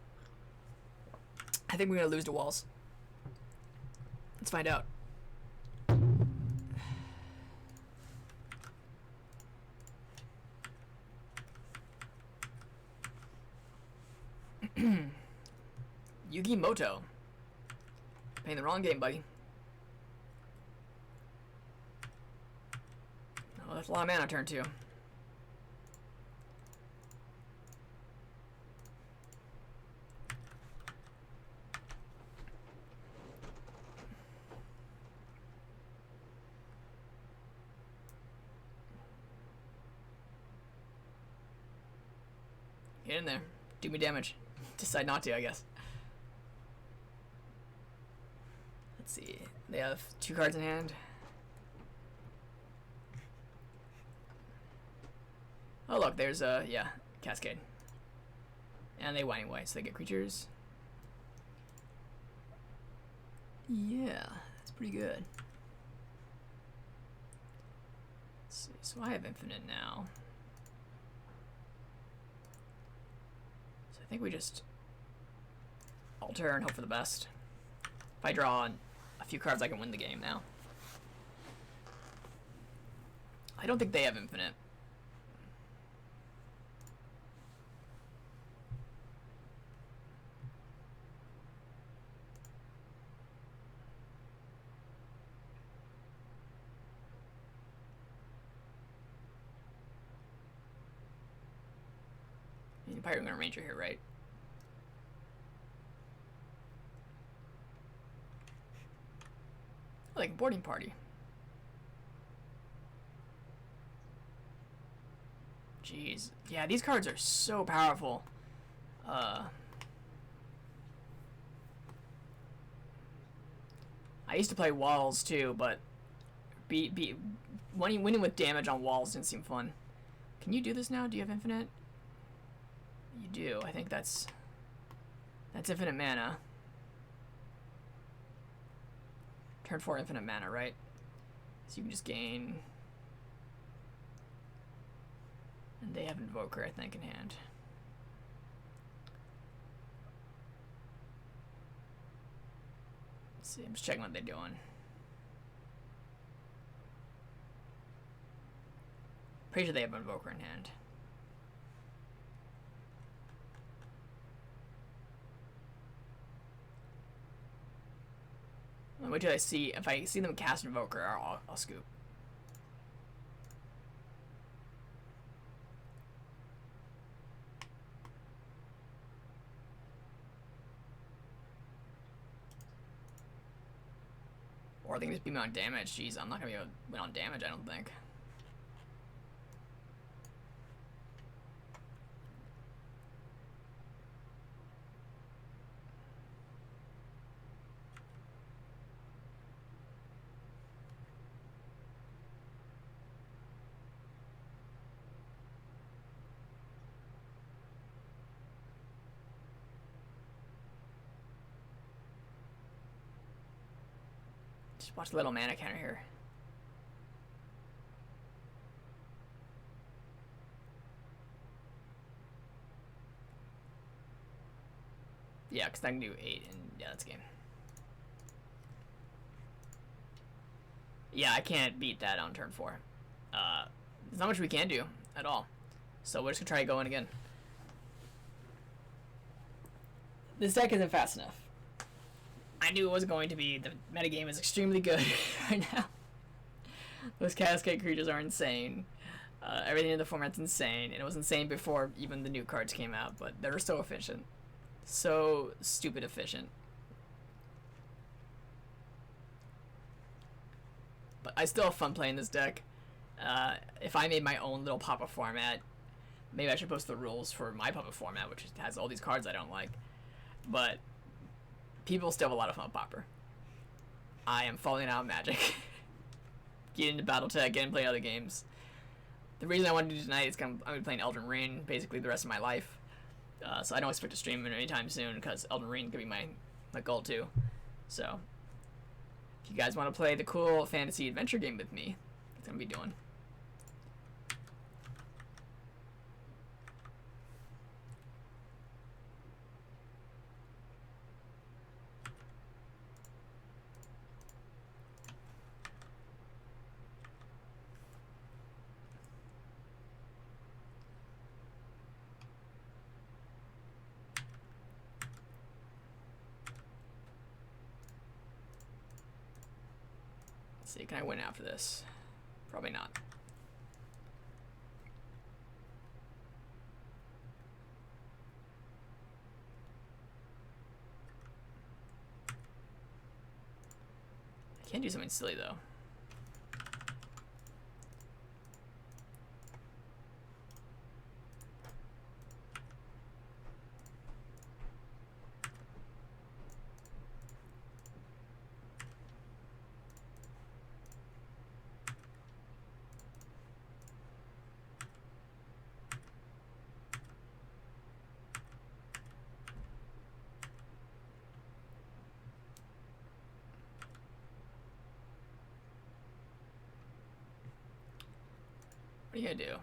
I think we're gonna lose to walls. Let's find out. Yugimoto. Playing the wrong game, buddy. Oh, that's a lot of mana turn 2. Get in there. Do me damage. Decide not to, I guess. Let's see. They have 2 cards in hand. Oh look, there's a Cascade. And they Winding Way, so they get creatures. Yeah, that's pretty good. Let's see, so I have infinite now. So I think we just alter and hope for the best. If I draw a few cards, I can win the game now. I don't think they have infinite. You're probably going to Ranger here, right? Like boarding party. Jeez. Yeah, these cards are so powerful. I used to play walls too, but winning with damage on walls didn't seem fun. Can you do this now? Do you have infinite? You do. I think that's infinite mana. Turn 4 infinite mana, right? So you can just gain. And they have Invoker, I think, in hand. Let's see, I'm just checking what they're doing. Pretty sure they have Invoker in hand. Wait till I see, if I see them cast Invoker, I'll scoop. Or they can just beat me on damage. Jeez, I'm not gonna be able to win on damage, I don't think. Just watch the little mana counter here. Yeah, because I can do 8, and yeah, that's game. Yeah, I can't beat that on turn 4. There's not much we can do at all. So we're just gonna try going again. This deck isn't fast enough. I knew it was going to be. The metagame is extremely good right now. Those Cascade creatures are insane. Everything in the format's insane, and it was insane before even the new cards came out, but they're so efficient. So stupid efficient. But I still have fun playing this deck. If I made my own little Pauper format, maybe I should post the rules for my Pauper format, which has all these cards I don't like. But people still have a lot of fun with Pauper. I am falling out of Magic. Get into Battletech, get into play other games. The reason I wanted to do tonight is I'm going to be playing Elden Ring basically the rest of my life. So I don't expect to stream it anytime soon because Elden Ring could be my goal too. So if you guys want to play the cool fantasy adventure game with me, that's what I'm going to be doing. See, can I win after this? Probably not. I can't do something silly though. are you gonna do?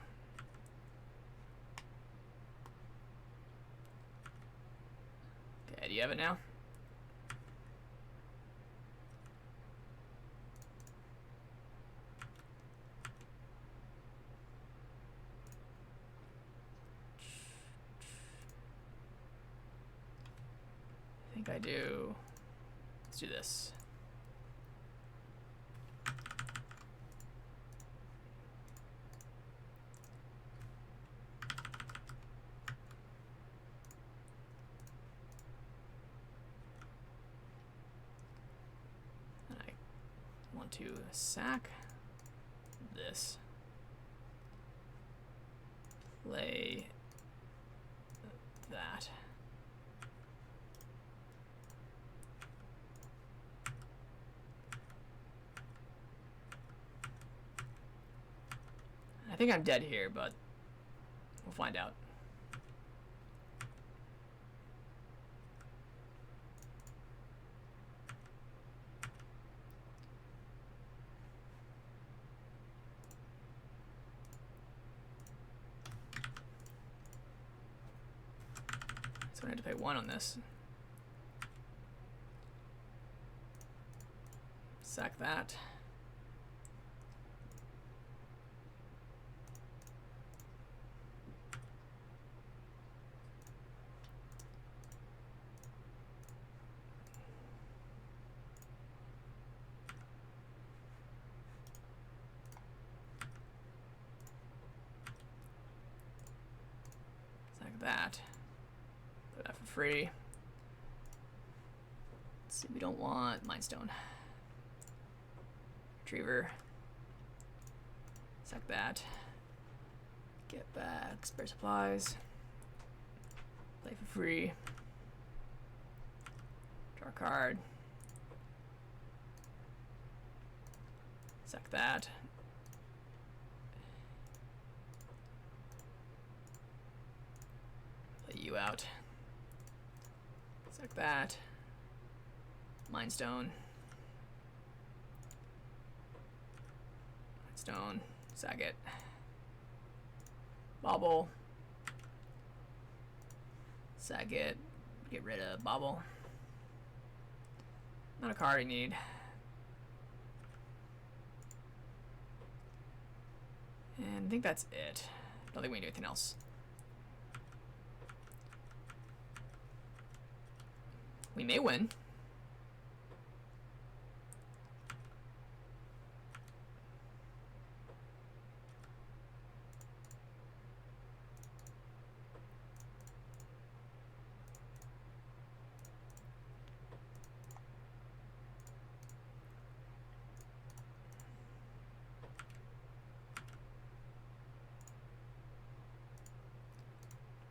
Okay, do you have it now? I think I do. Let's do this. To sack this, play that. I think I'm dead here, but we'll find out. So I had to pay 1 on this. Sack that. Sack that. Put that for free. Let's see, we don't want Mindstone. Retriever. Sack that. Get back spare supplies. Play for free. Draw a card. Sack that. Play you out. Sack that. Mindstone. Mindstone. Sack it. Bauble. Sack it. Get rid of Bauble. Not a card I need. And I think that's it. Don't think we need anything else. We may win.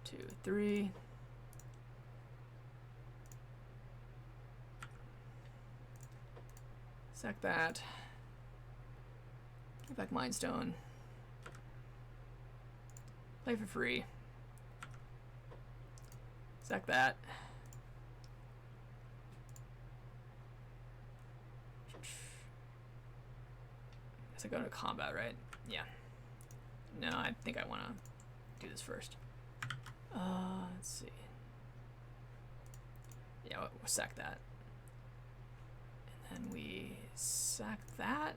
Two, three. Sack that. Get back Mindstone. Play for free. Sack that. Guess I go into combat, right? Yeah. No, I think I want to do this first. Let's see. Yeah, we'll sack that. And then we sack that.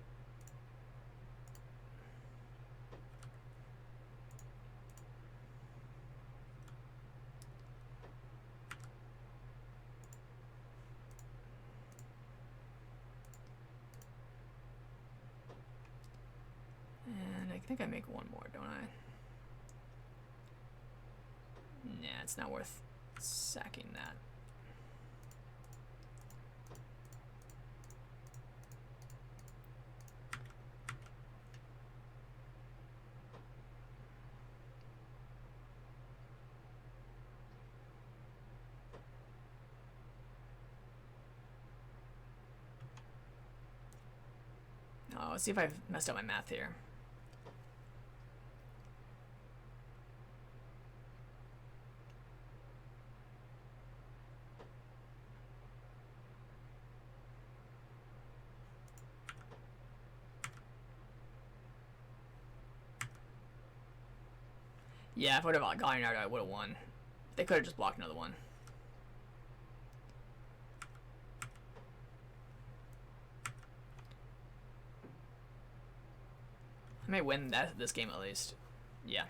And I think I make one more, don't I? Nah, it's not worth sacking that. Oh, let's see if I've messed up my math here. Yeah, if I would have got an I would have won. They could have just blocked another one. I may win this game at least. Yeah.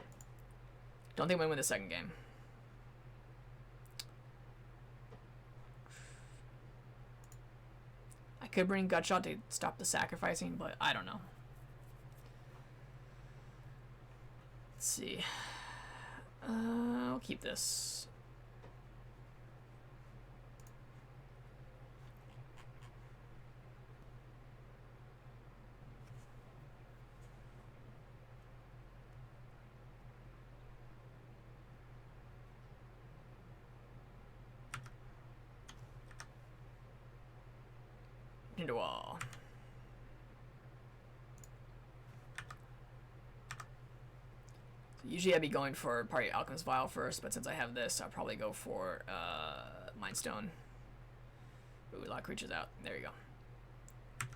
Don't think I'm gonna win the second game. I could bring Gutshot to stop the sacrificing, but I don't know. Let's see. I'll keep this. Into wall. Usually I'd be going for probably Alchemist Vial first, but since I have this, I'll probably go for Mind Stone. Ooh, a lot of creatures out. There you go.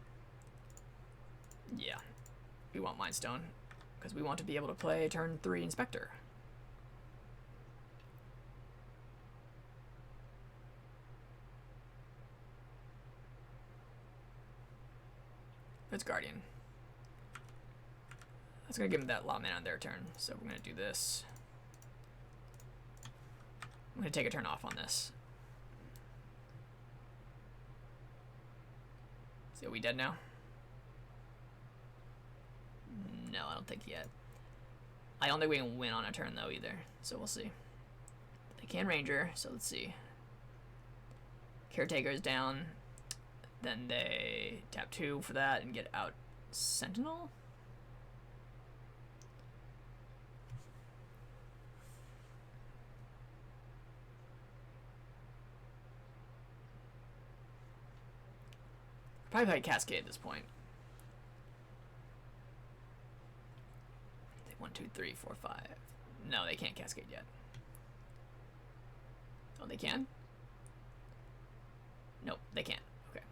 Yeah. We want Mind Stone, because we want to be able to play turn 3 Inspector. It's Guardian. That's gonna give them that lot of mana on their turn, so we're gonna do this. I'm gonna take a turn off on this. So are we dead now? No, I don't think yet. I don't think we can win on a turn though either, so we'll see. They can Ranger, so let's see. Caretaker is down. Then they tap 2 for that and get out Sentinel? Probably play Cascade at this point. 1, 2, 3, 4, 5. No, they can't Cascade yet. Oh, they can? Nope, they can't. Okay.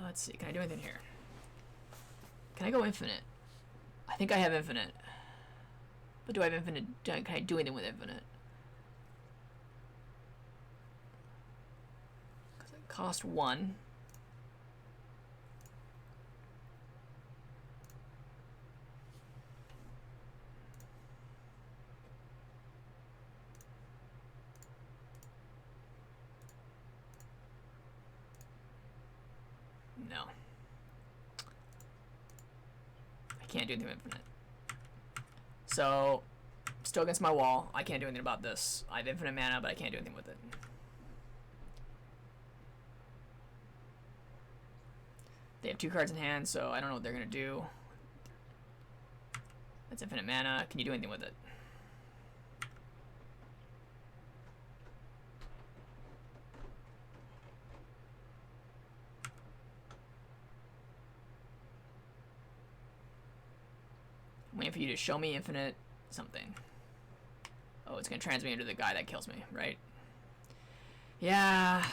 Let's see, can I do anything here? Can I go infinite? I think I have infinite. But do I have infinite? Can I do anything with infinite? Because it costs 1. No. I can't do anything with infinite. So, still against my wall. I can't do anything about this. I have infinite mana, but I can't do anything with it. They have 2 cards in hand, so I don't know what they're going to do. That's infinite mana. Can you do anything with it? I'm waiting for you to show me infinite something. Oh, it's gonna transmit into the guy that kills me, right? Yeah,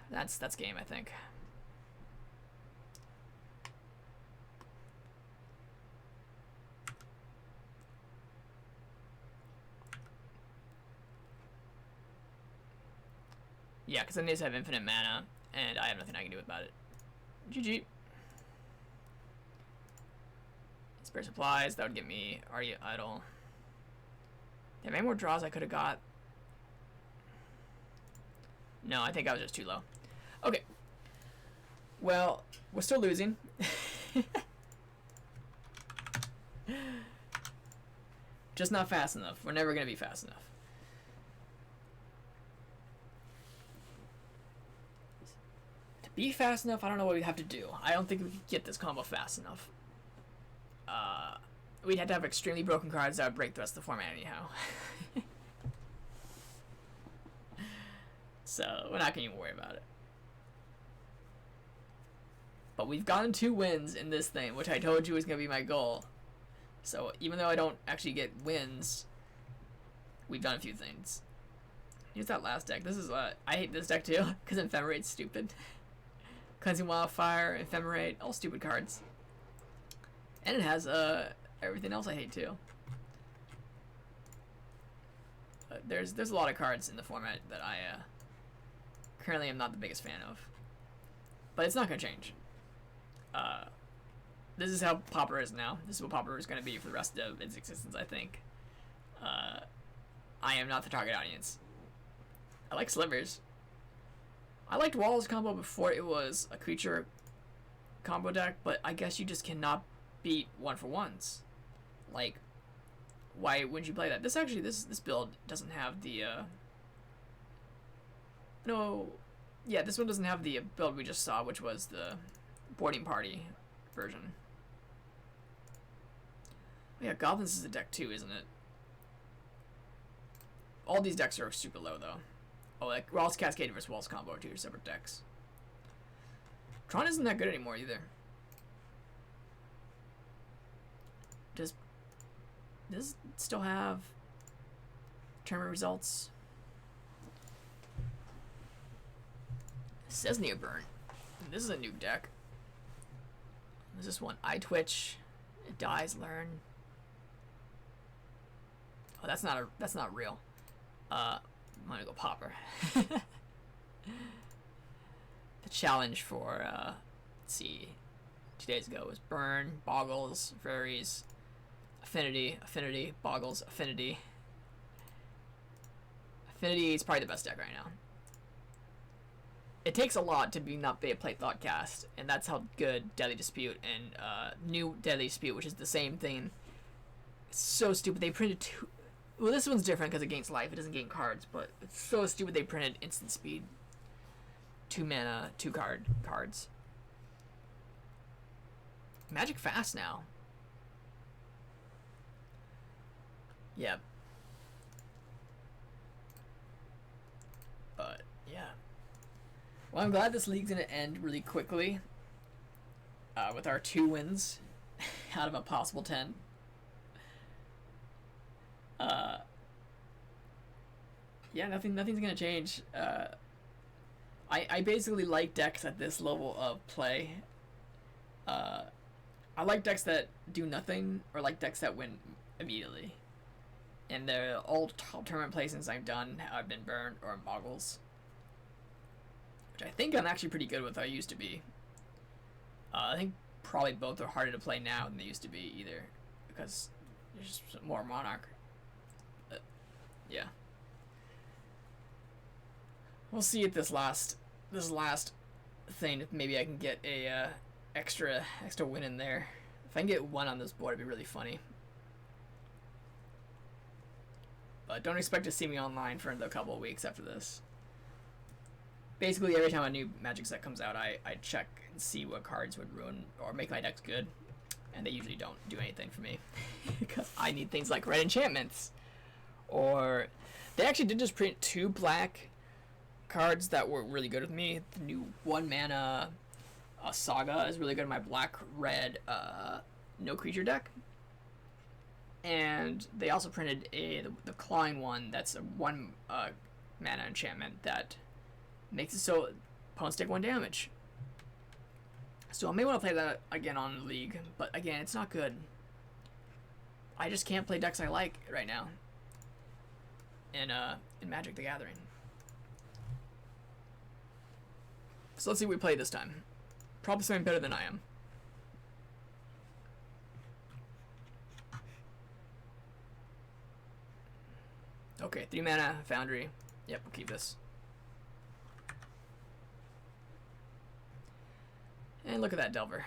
that's game, I think. Yeah, because then they just have infinite mana, and I have nothing I can do about it. GG. Spare supplies, that would get me already idle. Have any more draws I could have got? No, I think I was just too low. Okay. Well, we're still losing. Just not fast enough. We're never going to be fast enough. To be fast enough, I don't know what we'd have to do. I don't think we could get this combo fast enough. We'd have to have extremely broken cards that would break the rest of the format anyhow. So, we're not going to even worry about it. But we've gotten 2 wins in this thing, which I told you was going to be my goal. So even though I don't actually get wins, we've done a few things. Here's that last deck. This is I hate this deck too, because Ephemerate's stupid. Cleansing Wildfire, Ephemerate, all stupid cards. And it has everything else I hate too. There's a lot of cards in the format that I currently am not the biggest fan of. But it's not going to change. This is how Pauper is now. This is what Pauper is going to be for the rest of its existence, I think. I am not the target audience. I like Slivers. I liked Wall's combo before it was a creature combo deck, but I guess you just cannot beat 1-for-1s. Like, why wouldn't you play that? This build doesn't have the this one doesn't have the build we just saw, which was the boarding party version. Oh yeah, Goblins is a deck too, isn't it? All these decks are super low though. Oh, like Rawls Cascade versus Walls combo are 2 separate decks. Tron isn't that good anymore either. Does it still have tournament results? It says Neoburn. This is a new deck. There's this one. Eye Twitch. It dies. Learn. Oh, that's not real. I'm gonna go Pauper. The challenge for let's see, 2 days ago was Burn, Boggles, Fairies, Affinity, Boggles, Affinity. Affinity is probably the best deck right now. It takes a lot to not be a play Thoughtcast, and that's how good Deadly Dispute and new Deadly Dispute, which is the same thing. It's so stupid. They printed 2. Well, this one's different because it gains life. It doesn't gain cards, but it's so stupid they printed instant speed. 2 mana, 2 cards. Magic fast now. Yeah. But, yeah. Well, I'm glad this league's going to end really quickly. With our 2 wins out of a possible 10. Yeah, nothing's gonna change. I basically like decks at this level of play. I like decks that do nothing, or like decks that win immediately. And the all top tournament placements I've done have been Burn or Boggles, which I think I'm actually pretty good with. I used to be. I think probably both are harder to play now than they used to be, either because there's just more Monarch. Yeah. We'll see at this last thing if maybe I can get a extra win in there. If I can get 1 on this board, it'd be really funny. But don't expect to see me online for a couple of weeks after this. Basically, every time a new Magic set comes out, I check and see what cards would ruin or make my decks good, and they usually don't do anything for me because I need things like red enchantments. Or they actually did just print 2 black cards that were really good with me. The new 1 mana Saga is really good in my black-red no creature deck. And they also printed the Clawing one that's a 1 mana enchantment that makes it so opponents take 1 damage. So I may want to play that again on League, but again, it's not good. I just can't play decks I like right now in Magic the Gathering. So let's see what we play this time. Probably something better than I am. Okay, 3 mana, Foundry. Yep, we'll keep this. And look at that Delver.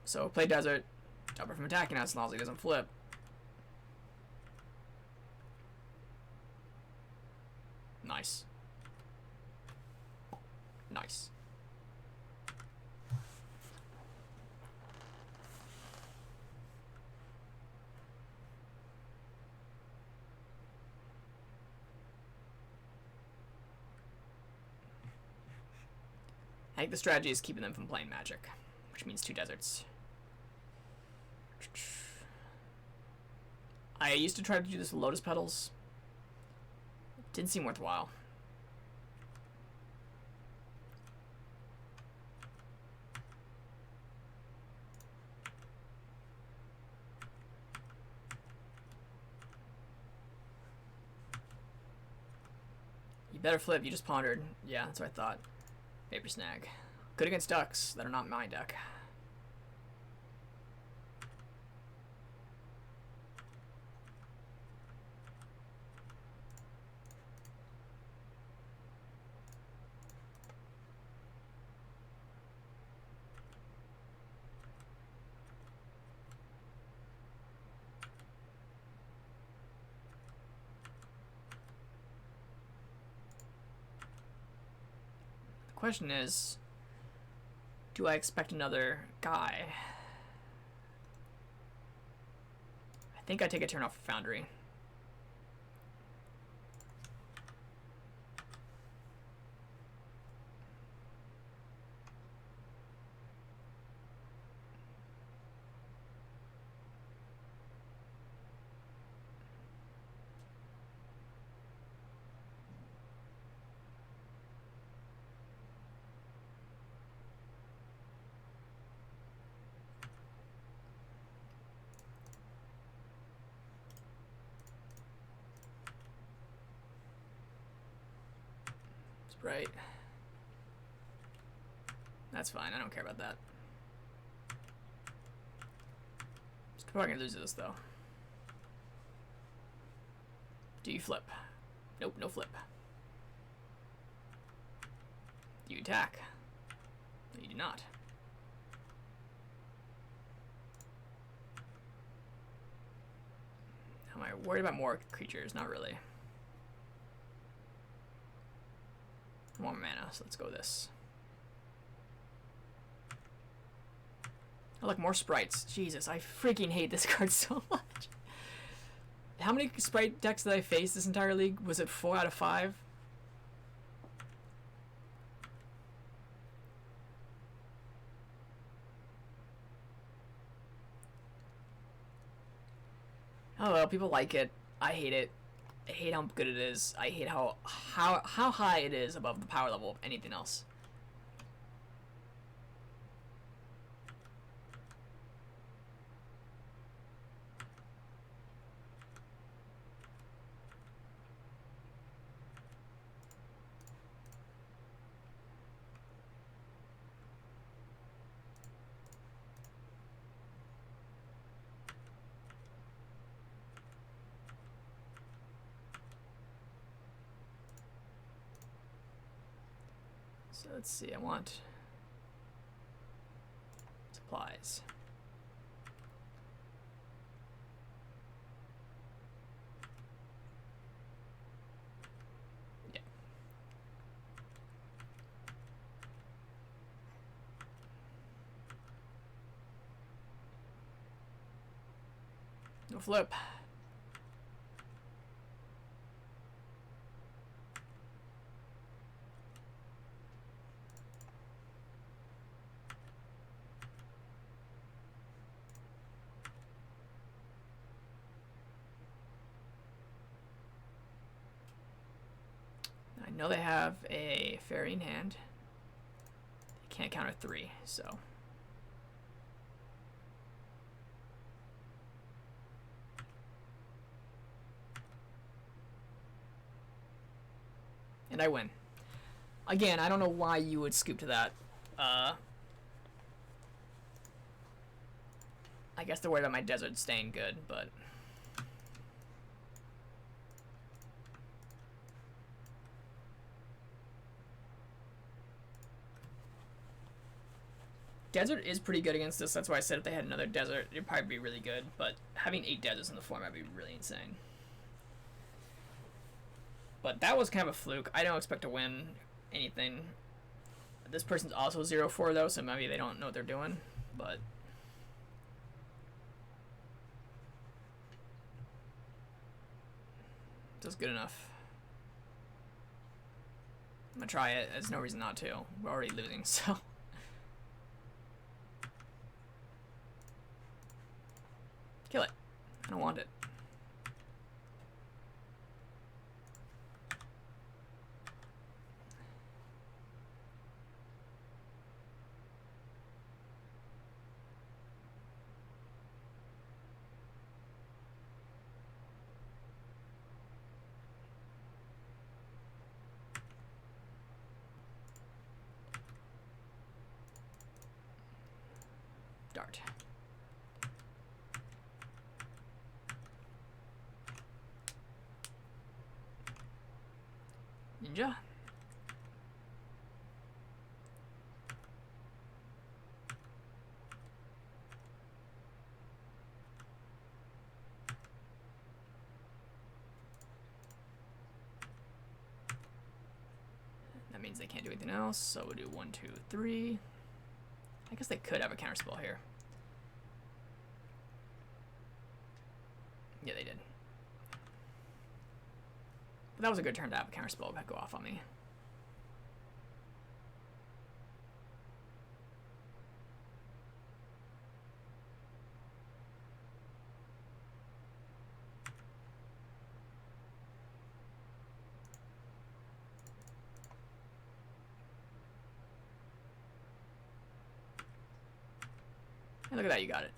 So play Desert. Delver from attacking us as long as he doesn't flip. Nice. Nice. I think the strategy is keeping them from playing Magic, which means 2 deserts. I used to try to do this with Lotus Petals. Didn't seem worthwhile. You better flip, you just pondered. Yeah, that's what I thought. Paper Snag. Good against ducks that are not my deck. Question is, do I expect another guy? I think I take a turn off of Foundry. Right. That's fine. I don't care about that. Just probably gonna lose this though. Do you flip? Nope, no flip. Do you attack? No, you do not. Am I worried about more creatures? Not really. More mana, so let's go this. Oh, look, more sprites. Jesus, I freaking hate this card so much. How many sprite decks did I face this entire league? Was it 4 out of 5? Oh well, people like it. I hate it. I hate how good it is. I hate how high it is above the power level of anything else. So let's see, I want supplies. Yeah. No flip. I know they have a fairy in hand. They can't counter 3, so. And I win. Again, I don't know why you would scoop to that. I guess they're worried about my desert staying good, but. Desert is pretty good against this. That's why I said if they had another desert, it'd probably be really good. But having 8 deserts in the format would be really insane. But that was kind of a fluke. I don't expect to win anything. This person's also 0-4 though, so maybe they don't know what they're doing. But that's good enough. I'm gonna try it. There's no reason not to. We're already losing, so. Kill it. I don't want it. Dart. Ninja. That means they can't do anything else, so we'll do 1, 2, 3. I guess they could have a counterspell here. Yeah, they did. But that was a good turn to have a counterspell go off on me. Hey, look at that, you got it.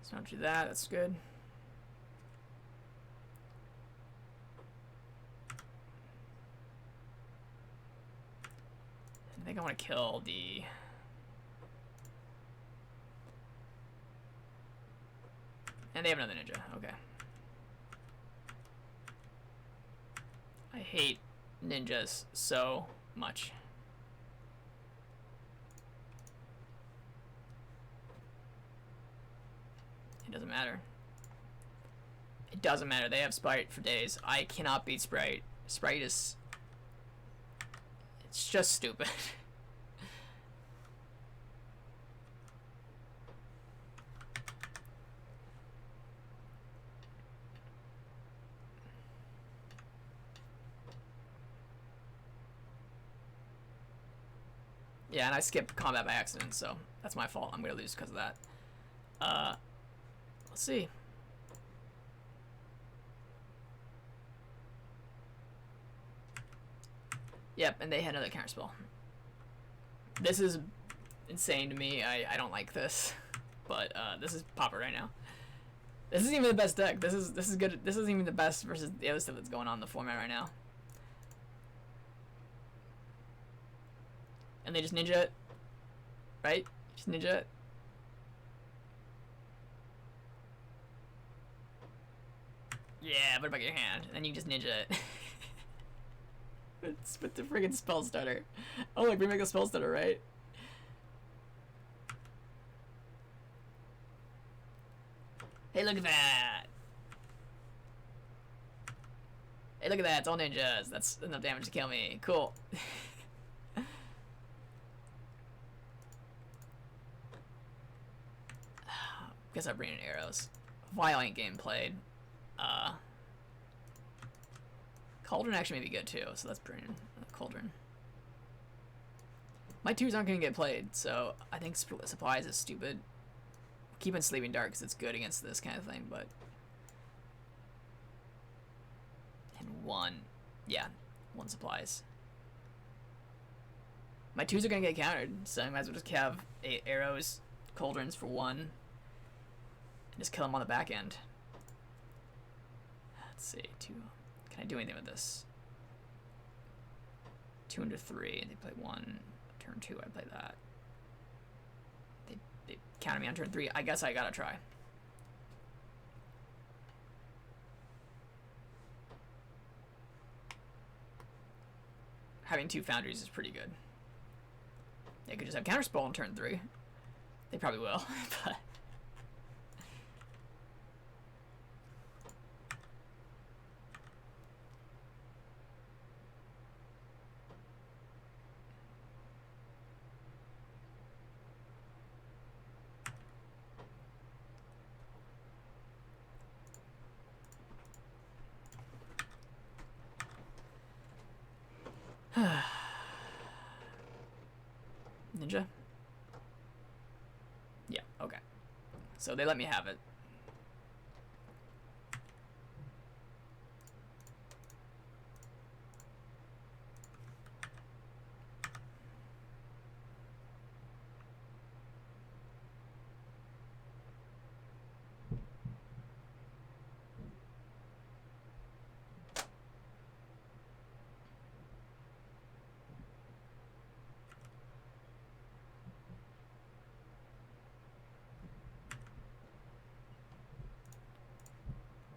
So don't do that, that's good. I think I want to kill the... And they have another ninja, okay. I hate ninjas so much. It doesn't matter. It doesn't matter, they have Sprite for days. I cannot beat Sprite. Sprite is... It's just stupid. Yeah, and I skipped combat by accident, so that's my fault. I'm gonna lose because of that. Let's see. Yep, and they had another counterspell. This is insane to me. I don't like this, but this is Pauper right now. This isn't even the best deck. This is good. This isn't even the best versus the other stuff that's going on in the format right now. And they just ninja it, right? Just ninja it. Yeah, put it back in your hand, and then you just ninja it. It's with the friggin' spell stutter. Oh, like we make a spell stutter, right? Hey, look at that! Hey, look at that! It's all ninjas. That's enough damage to kill me. Cool. Guess I'm bringing arrows. Vial ain't game played. Cauldron actually may be good too, so let's bring in Cauldron. My 2s aren't gonna get played, so I think supplies is stupid. Keeping Sleeping Dark because it's good against this kind of thing, but... And 1. Yeah, 1 supplies. My 2s are gonna get countered, so I might as well just have 8 arrows, Cauldrons for 1. And just kill them on the back end. Let's see, 2. Can I do anything with this? 2 into 3, they play 1. Turn 2, I play that. They counted me on turn 3. I guess I gotta try. Having 2 Foundries is pretty good. They could just have Counterspell on turn 3. They probably will, but... Ninja? Yeah, okay. So they let me have it.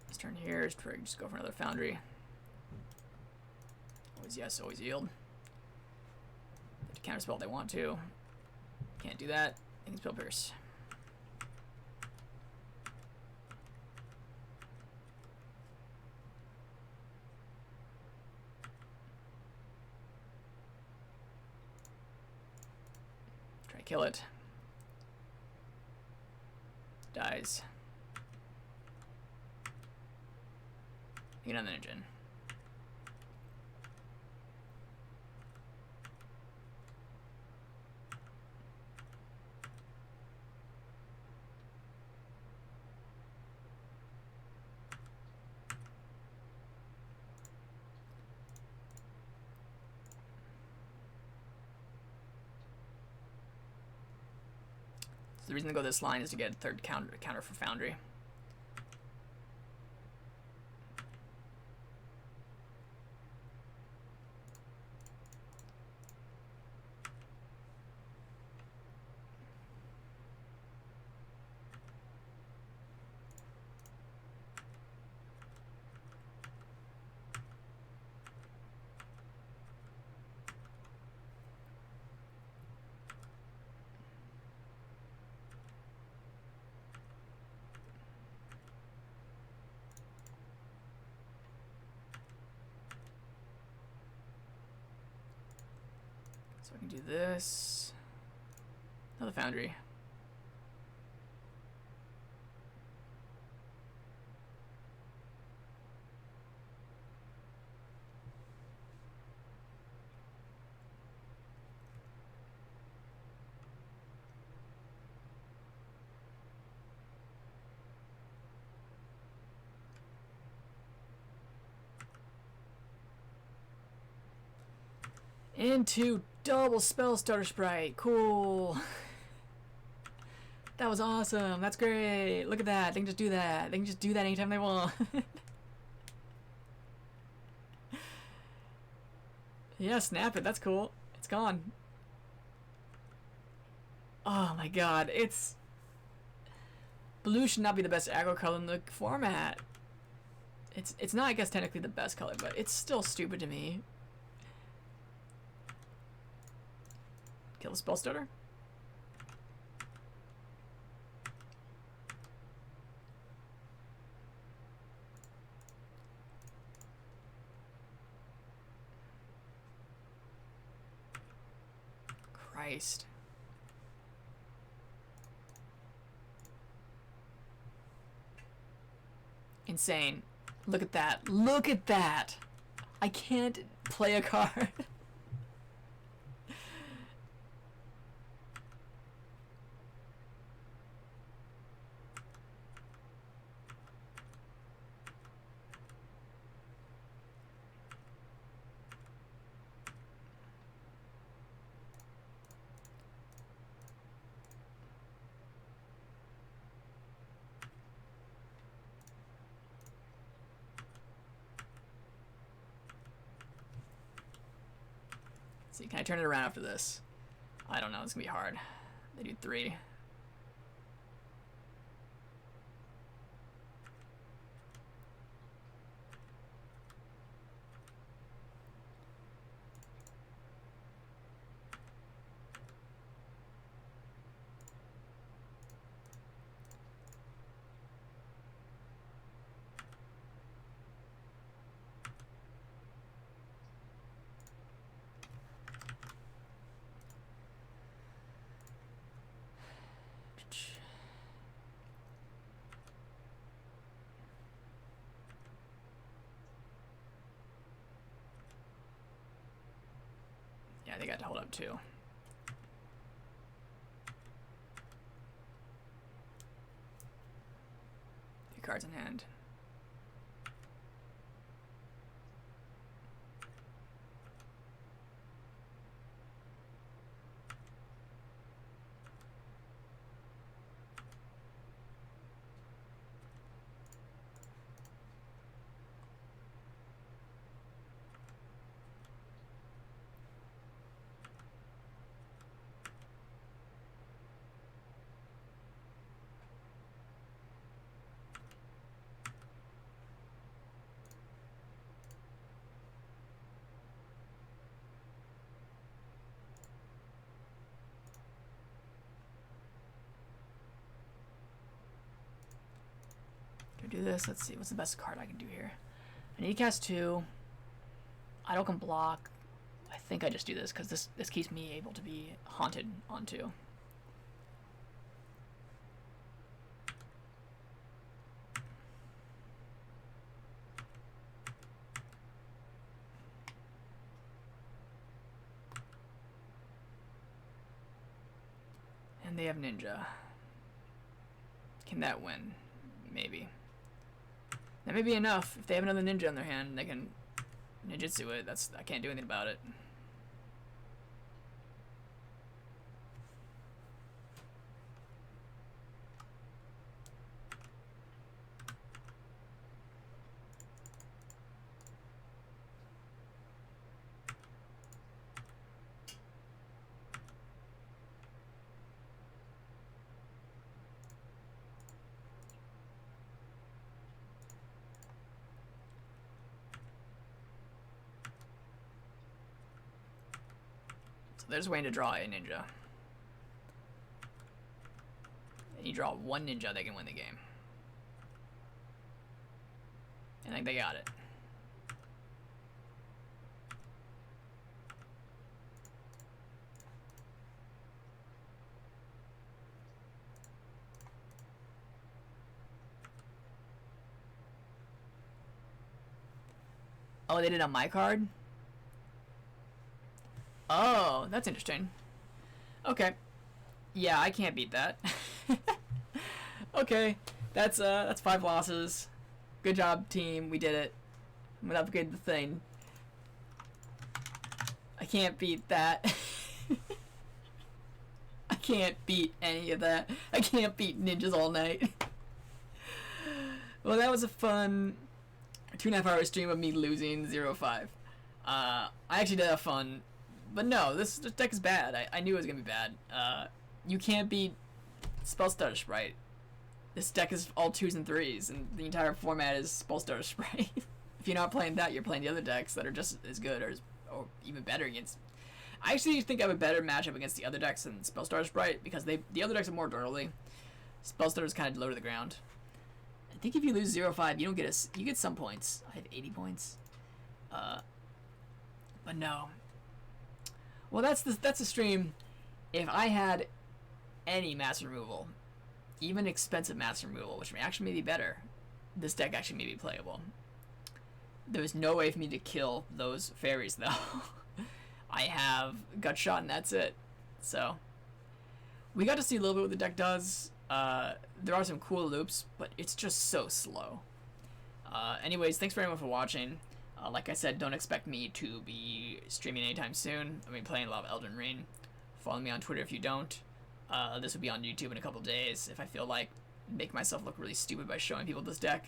This turn here is to just go for another Foundry. Always yes, always yield. They have to counterspell if they want to. Can't do that. I can spell Pierce. Try to kill it. Dies. Get on the engine. So the reason to go this line is to get a third counter for Foundry. So I can do this. Another Foundry. Into double spell starter sprite. Cool. That was awesome. That's great. Look at that. They can just do that. They can just do that anytime they want. Yeah, snap it. That's cool. It's gone. Oh my god. It's... Blue should not be the best aggro color in the format. It's not, I guess, technically the best color, but it's still stupid to me. Kill the spell starter. Christ. Insane. Look at that. Look at that. I can't play a card. See, can I turn it around after this? I don't know. It's gonna be hard. They do 3. they got to hold up too. Few cards in hand. Do this. Let's see. What's the best card I can do here? I need to cast 2. Idol can block. I think I just do this because this keeps me able to be haunted on 2. And they have ninja. Can that win? Maybe. That may be enough. If they have another ninja in their hand, they can ninjutsu it. I can't do anything about it. There's a way to draw a ninja. And you draw 1 ninja, they can win the game. And I think they got it. Oh, they did on my card? Oh, that's interesting. Okay. Yeah, I can't beat that. Okay. That's 5 losses. Good job, team. We did it. I'm gonna upgrade the thing. I can't beat that. I can't beat any of that. I can't beat ninjas all night. Well, that was a fun 2.5 hour stream of me losing 0-5. I actually did have fun. But no, this deck is bad. I knew it was going to be bad. You can't beat Spellstutter Sprite. This deck is all 2s and 3s, and the entire format is Spellstutter Sprite. If you're not playing that, you're playing the other decks that are just as good or even better against... I actually think I have a better matchup against the other decks than Spellstutter Sprite, because the other decks are more early. Spellstutter is kind of low to the ground. I think if you lose 0-5, you don't get you get some points. I have 80 points. But no. Well, that's the stream. If I had any master removal, even expensive master removal, which actually may be better, this deck actually may be playable. There was no way for me to kill those fairies, though. I have gut shot, and that's it. So, we got to see a little bit what the deck does. There are some cool loops, but it's just so slow. Anyways, thanks very much for watching. Like I said, don't expect me to be streaming anytime soon. I've been playing a lot of Elden Ring. Follow me on Twitter if you don't. This will be on YouTube in a couple days if I feel like make myself look really stupid by showing people this deck.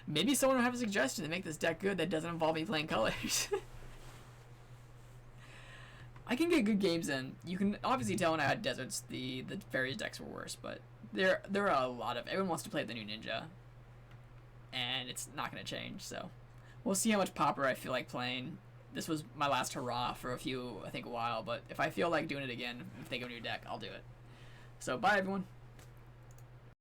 Maybe someone will have a suggestion to make this deck good that doesn't involve me playing colors. I can get good games in. You can obviously tell when I had deserts, the fairies decks were worse, but there are a lot of... Everyone wants to play the new ninja. And it's not going to change, so... We'll see how much Pauper I feel like playing. This was my last hurrah for a while, but if I feel like doing it again, think of a new deck, I'll do it. So, bye everyone.